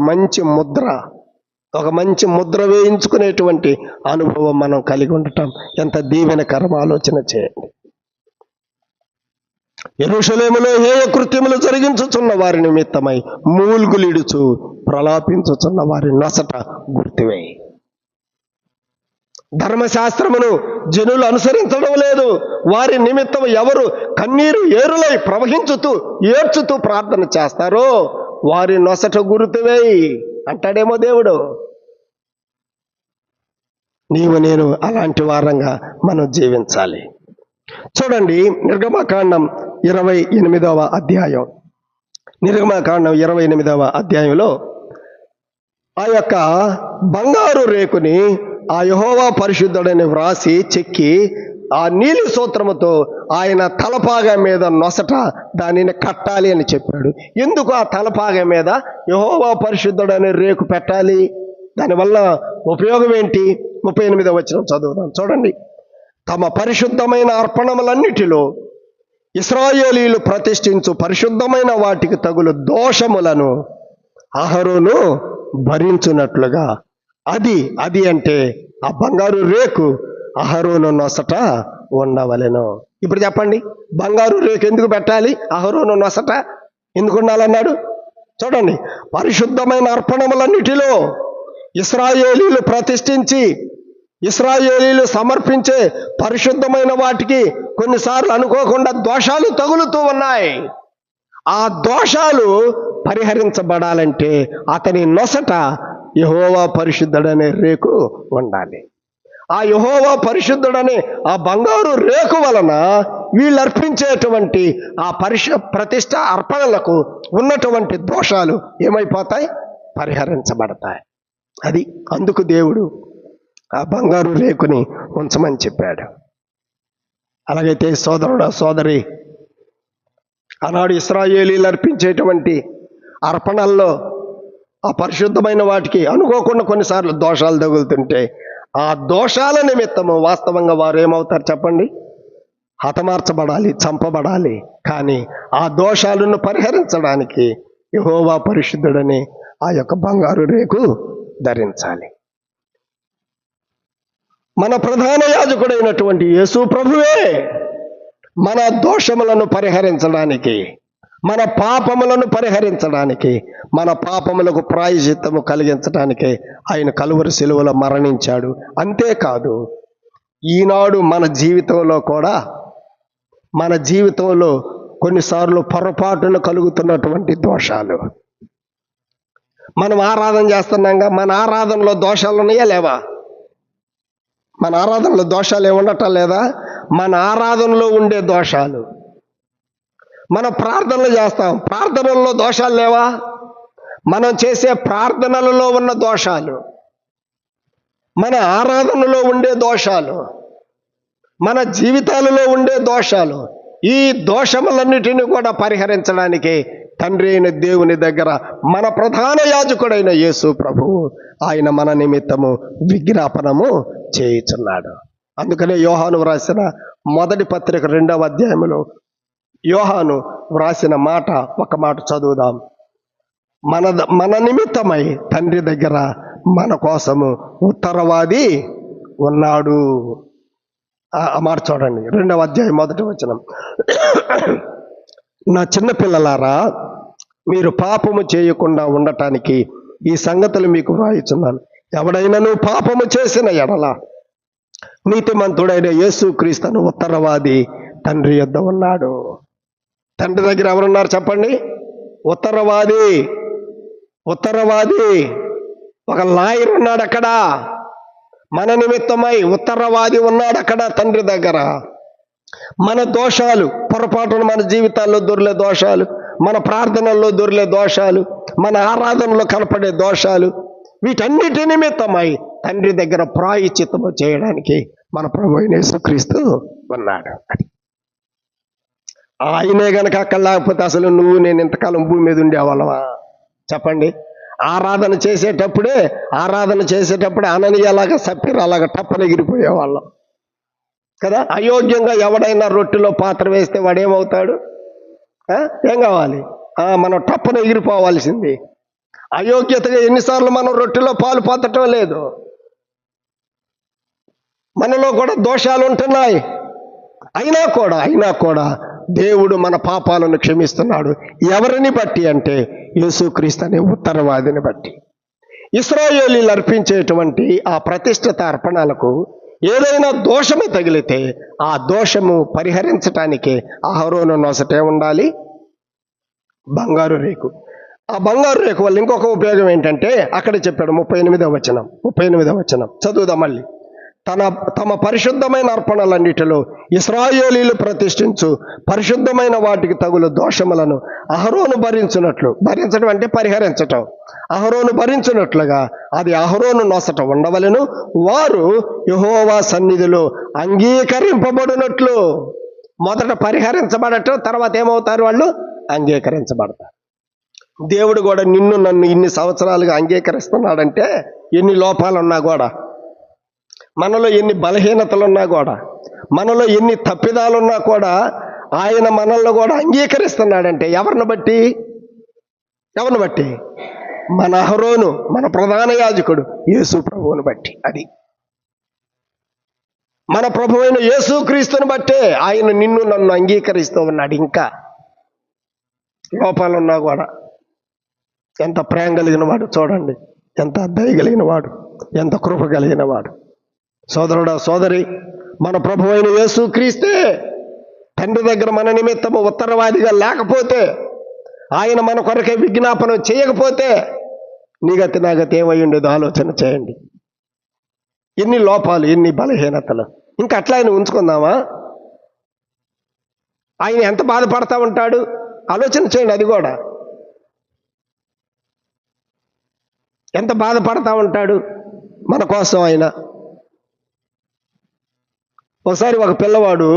మంచి ముద్ర వేయించుకునేటువంటి అనుభవం మనం కలిగి ఉండటం ఎంత దీవెనకరం ఆలోచన చేయండి. యెరూషలేములో హేయ కృత్యములు జరిగించుచున్న వారి నిమిత్తమై మూల్గులిడుచు ప్రలాపించుచున్న వారి నొసట గుర్తువే. ధర్మశాస్త్రమును జనులు అనుసరించడం లేదు, వారి నిమిత్తం ఎవరు కన్నీరు ఏరులై ప్రవహించుతూ ఏడ్చుతూ ప్రార్థన చేస్తారో వారి నొసట గుర్తువేయి అంటాడేమో దేవుడు. నీవు నేను అలాంటి వారంగా మనం జీవించాలి. చూడండి, నిర్గమకాండం 28వ అధ్యాయం. నిర్గమకాండం 28వ అధ్యాయంలో ఆ యొక్క బంగారు రేకుని ఆ యెహోవా పరిశుద్ధుడని వ్రాసి చెక్కి ఆ నీలి సూత్రముతో ఆయన తలపాగ మీద నొసట దానిని కట్టాలి అని చెప్పాడు. ఎందుకు ఆ తలపాగ మీద యెహోవా పరిశుద్ధుడని రేకు పెట్టాలి? దానివల్ల ఉపయోగం ఏంటి? 38వ వచనం చదువుదాం. చూడండి. తమ పరిశుద్ధమైన అర్పణములన్నిటిలో ఇశ్రాయేలీయులు ప్రతిష్ఠించు పరిశుద్ధమైన వాటికి తగులు దోషములను అహరోను భరించున్నట్లుగా అది అంటే ఆ బంగారు రేకు అహరోను నొసట ఉండవలెను. ఇప్పుడు చెప్పండి, బంగారు రేకు ఎందుకు పెట్టాలి? అహరోను నొసట ఎందుకు ఉండాలన్నాడు? చూడండి, పరిశుద్ధమైన అర్పణములన్నిటిలో ఇశ్రాయేలీయులు ప్రతిష్ఠించి ఇశ్రాయేలీయులు సమర్పించే పరిశుద్ధమైన వాటికి కొన్నిసార్లు అనుకోకుండా దోషాలు తగులుతూ ఉన్నాయి. ఆ దోషాలు పరిహరించబడాలంటే అతని నొసట యెహోవా పరిశుద్ధుడనే రేకు ఉండాలి. ఆ యెహోవా పరిశుద్ధుడనే ఆ బంగారు రేకు వలన వీళ్ళు అర్పించేటువంటి ఆ ప్రతిష్ట అర్పణలకు ఉన్నటువంటి దోషాలు ఏమైపోతాయి? పరిహరించబడతాయి. అందుకు దేవుడు ఆ బంగారు రేకుని ఉంచమని చెప్పాడు. అలాగైతే సోదరుడా, సోదరి, ఆనాడు ఇశ్రాయేలీయులు అర్పించేటువంటి అర్పణల్లో ఆ పరిశుద్ధమైన వాటికి అనుకోకుండా కొన్నిసార్లు దోషాలు తగులుతుంటే ఆ దోషాల నిమిత్తము వాస్తవంగా వారు ఏమవుతారు చెప్పండి? హతమార్చబడాలి, చంపబడాలి. కానీ ఆ దోషాలను పరిహరించడానికి యెహోవా పరిశుద్ధుడని ఆ యొక్క బంగారు రేకు ధరించాలి. మన ప్రధాన యాజకుడైనటువంటి యేసు ప్రభువే మన దోషములను పరిహరించడానికి, మన పాపములను పరిహరించడానికి, మన పాపములకు ప్రాయశ్చిత్తము కలిగించడానికి ఆయన కలువరి శిలువలో మరణించాడు. అంతేకాదు, ఈనాడు మన జీవితంలో కొన్నిసార్లు పొరపాటున కలుగుతున్నటువంటి దోషాలు, మనం ఆరాధన చేస్తున్నాంగా, మన ఆరాధనలో దోషాలు ఉన్నాయా లేవా? మన ఆరాధనలో దోషాలు ఏముండటం లేదా? మన ఆరాధనలో ఉండే దోషాలు. మనం ప్రార్థనలు చేస్తాం, ప్రార్థనల్లో దోషాలు లేవా? మనం చేసే ప్రార్థనలలో ఉన్న దోషాలు, మన ఆరాధనలో ఉండే దోషాలు, మన జీవితాలలో ఉండే దోషాలు, ఈ దోషములన్నిటిని కూడా పరిహరించడానికి తండ్రి అయిన దేవుని దగ్గర మన ప్రధాన యాజకుడైన యేసు ప్రభువు ఆయన మన నిమిత్తము విజ్ఞాపనము చేయుచున్నాడు. అందుకనే యోహాను వ్రాసిన మొదటి పత్రిక 2వ అధ్యాయంలో యోహాను వ్రాసిన మాట, ఒక మాట చదువుదాం. మన నిమిత్తమై తండ్రి దగ్గర మన కోసము ఉత్తరవాది ఉన్నాడు. ఆ మాట చూడండి, 2వ అధ్యాయం 1వ వచనం. నా చిన్న పిల్లలారా, మీరు పాపము చేయకుండా ఉండటానికి ఈ సంగతులు మీకు వ్రాయుచున్నాను. ఎవడైనను పాపము చేసిన ఎడల నీతిమంతుడైన యేసుక్రీస్తును ఉత్తరవాది తండ్రి యొద్ద ఉన్నాడు. తండ్రి దగ్గర ఎవరున్నారు చెప్పండి? ఉత్తరవాది ఒక లాయర్ ఉన్నాడు అక్కడ, మన నిమిత్తమై ఉత్తరవాది ఉన్నాడు అక్కడ తండ్రి దగ్గర. మన దోషాలు, పొరపాటున మన జీవితాల్లో దొర్లే దోషాలు, మన ప్రార్థనల్లో దొర్లే దోషాలు, మన ఆరాధనలో కనపడే దోషాలు, వీటన్నిటి నిమిత్తమై తండ్రి దగ్గర ప్రాయశ్చిత్తము చేయడానికి మన ప్రభువైన యేసుక్రీస్తు ఉన్నాడు. ఆయనే గనక అక్కడ లేకపోతే అసలు నువ్వు నేను ఇంతకాలం భూమి మీద ఉండేవాళ్ళమా చెప్పండి? ఆరాధన చేసేటప్పుడే అననీయలాగా సప్పిర అలాగా టప్పన ఎగిరిపోయేవాళ్ళం కదా. అయోగ్యంగా ఎవడైనా రొట్టెలో పాత్ర వేస్తే వాడేమవుతాడు? ఏం కావాలి? మనం టప్పన ఎగిరిపోవాల్సింది. అయోగ్యతగా ఎన్నిసార్లు మనం రొట్టెలో పాలు పొందటం లేదు. మనలో కూడా దోషాలు ఉంటున్నాయి. అయినా కూడా దేవుడు మన పాపాలను క్షమిస్తున్నాడు. ఎవరిని బట్టి అంటే యేసుక్రీస్తు అనే ఉత్తరవాదిని బట్టి. ఇశ్రాయేలీయులు అర్పించేటువంటి ఆ ప్రతిష్ఠిత అర్పణలకు ఏదైనా దోషము తగిలితే ఆ దోషము పరిహరించటానికి అహరోను నొసటే ఉండాలి బంగారు రేకు. ఆ బంగారు రేకు వల్ల ఇంకొక ఉపయోగం ఏంటంటే అక్కడ చెప్పాడు 38వ వచనం చదువుదాం మళ్ళీ. తమ పరిశుద్ధమైన అర్పణలన్నిటిలో ఇశ్రాయేలీయులు ప్రతిష్ఠించు పరిశుద్ధమైన వాటికి తగులు దోషములను అహరోను భరించడం అంటే పరిహరించటం, అహరోను భరించినట్లుగా అది అహరోను నొసట ఉండవలెను. వారు యెహోవా సన్నిధిలో అంగీకరింపబడినట్లు. మొదట పరిహరించబడటం, తర్వాత ఏమవుతారు? వాళ్ళు అంగీకరించబడతారు. దేవుడు కూడా నిన్ను నన్ను ఇన్ని సంవత్సరాలుగా అంగీకరిస్తున్నాడంటే, ఎన్ని లోపాలున్నా కూడా, మనలో ఎన్ని బలహీనతలున్నా కూడా, మనలో ఎన్ని తప్పిదాలున్నా కూడా ఆయన మనల్ని కూడా అంగీకరిస్తున్నాడంటే ఎవరిని బట్టి? మన అహరోను, మన ప్రధాన యాజకుడు యేసు ప్రభువుని బట్టి. అది మన ప్రభువైన యేసుక్రీస్తుని బట్టే ఆయన నిన్ను నన్ను అంగీకరిస్తూ ఉన్నాడు. ఇంకా లోపాలున్నా కూడా ఎంత ప్రేమ కలిగిన వాడు చూడండి, ఎంత దయ కలిగిన వాడు, ఎంత కృప కలిగిన వాడు. సోదరుడా సోదరి, మన ప్రభువైన యేసుక్రీస్తే తండ్రి దగ్గర మన నిమిత్తము ఉత్తరవాదిగా లేకపోతే, ఆయన మన కొరకే విజ్ఞాపనం చేయకపోతే నీ గతి నా గతి ఏమై ఉండేదో ఆలోచన చేయండి. ఎన్ని లోపాలు, ఎన్ని బలహీనతలు. ఇంకా అట్లా ఆయన ఉంచుకుందామా? ఆయన ఎంత బాధపడతా ఉంటాడు ఆలోచన చేయండి. అది కూడా ఎంత బాధపడతా ఉంటాడు మన కోసం ఆయన. ఒకసారి ఒక పిల్లవాడు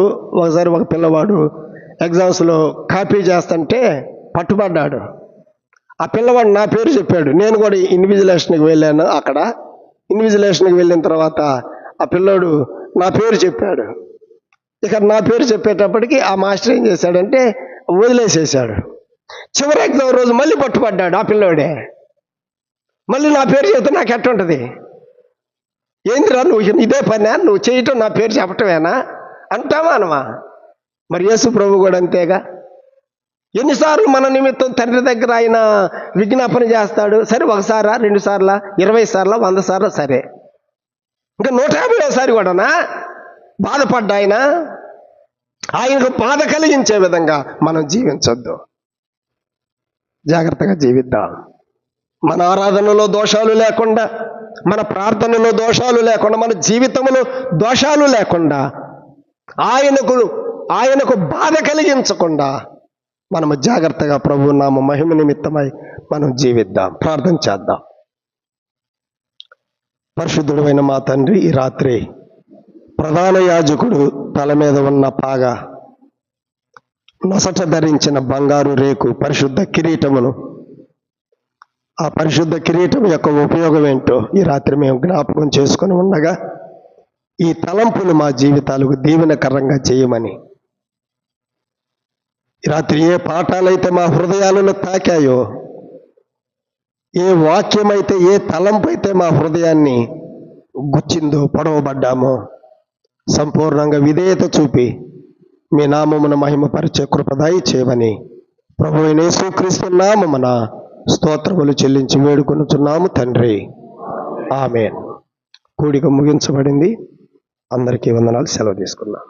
ఎగ్జామ్స్లో కాపీ చేస్తుంటే పట్టుబడ్డాడు. ఆ పిల్లవాడు నా పేరు చెప్పాడు. నేను కూడా ఇన్విజిలేషన్కి వెళ్ళాను. అక్కడ ఇన్విజిలేషన్కి వెళ్ళిన తర్వాత ఆ పిల్లోడు నా పేరు చెప్పాడు. ఇక నా పేరు చెప్పేటప్పటికి ఆ మాస్టర్ ఏం చేశాడంటే వదిలేసేసాడు. చివరి ఎగ్జామ్ రోజు మళ్ళీ పట్టుపడ్డాడు ఆ పిల్లోడే. మళ్ళీ నా పేరు చెబితే నాకు ఎట్టుంటుంది? ఏందిరా నువ్వు ఇదే పనా, నువ్వు చేయటం నా పేరు చెప్పటమేనా అంటావా అనమా? మరి యేసు ప్రభు కూడా అంతేగా. ఎన్నిసార్లు మన నిమిత్తం తండ్రి దగ్గర ఆయన విజ్ఞాపన చేస్తాడు? సరే, 1 సారా, 2 సార్లా, 20 సార్లా, 100 సార్లా, సరే, ఇంకా 150సారి కూడానా బాధపడ్డా ఆయన? ఆయనకు బాధ కలిగించే విధంగా మనం జీవించొద్దు. జాగ్రత్తగా జీవిద్దాం. మన ఆరాధనలో దోషాలు లేకుండా, మన ప్రార్థనలో దోషాలు లేకుండా, మన జీవితంలో దోషాలు లేకుండా, ఆయనకు బాధ కలిగించకుండా మనము జాగ్రత్తగా ప్రభు నామ మహిమ నిమిత్తమై మనం జీవిద్దాం. ప్రార్థన చేద్దాం. పరిశుద్ధుడైన మా తండ్రి, ఈ రాత్రి ప్రధాన యాజకుడు తల మీద ఉన్న పాగ, నొసట ధరించిన బంగారు రేకు, పరిశుద్ధ కిరీటమును, ఆ పరిశుద్ధ కిరీటం యొక్క ఉపయోగం ఏంటో ఈ రాత్రి మేము జ్ఞాపకం చేసుకొని ఉండగా, ఈ తలంపులు మా జీవితాలకు దీవెనకరంగా చేయమని, ఈ రాత్రి ఏ పాఠాలైతే మా హృదయాలను తాకాయో, ఏ వాక్యమైతే, ఏ తలంపు అయితే మా హృదయాన్ని గుచ్చిందో, పొడవబడ్డామో, సంపూర్ణంగా విధేయత చూపి మీ నామమున మహిమపరిచే కృప దయచేయమని ప్రభువైన యేసుక్రీస్తు నామమున స్తోత్రములు చెల్లించి వేడుకొనుచున్నాము తండ్రి. ఆమేన్. కూడిక ముగించబడింది. అందరికీ వందనాలు. సెలవు తీసుకున్నాం.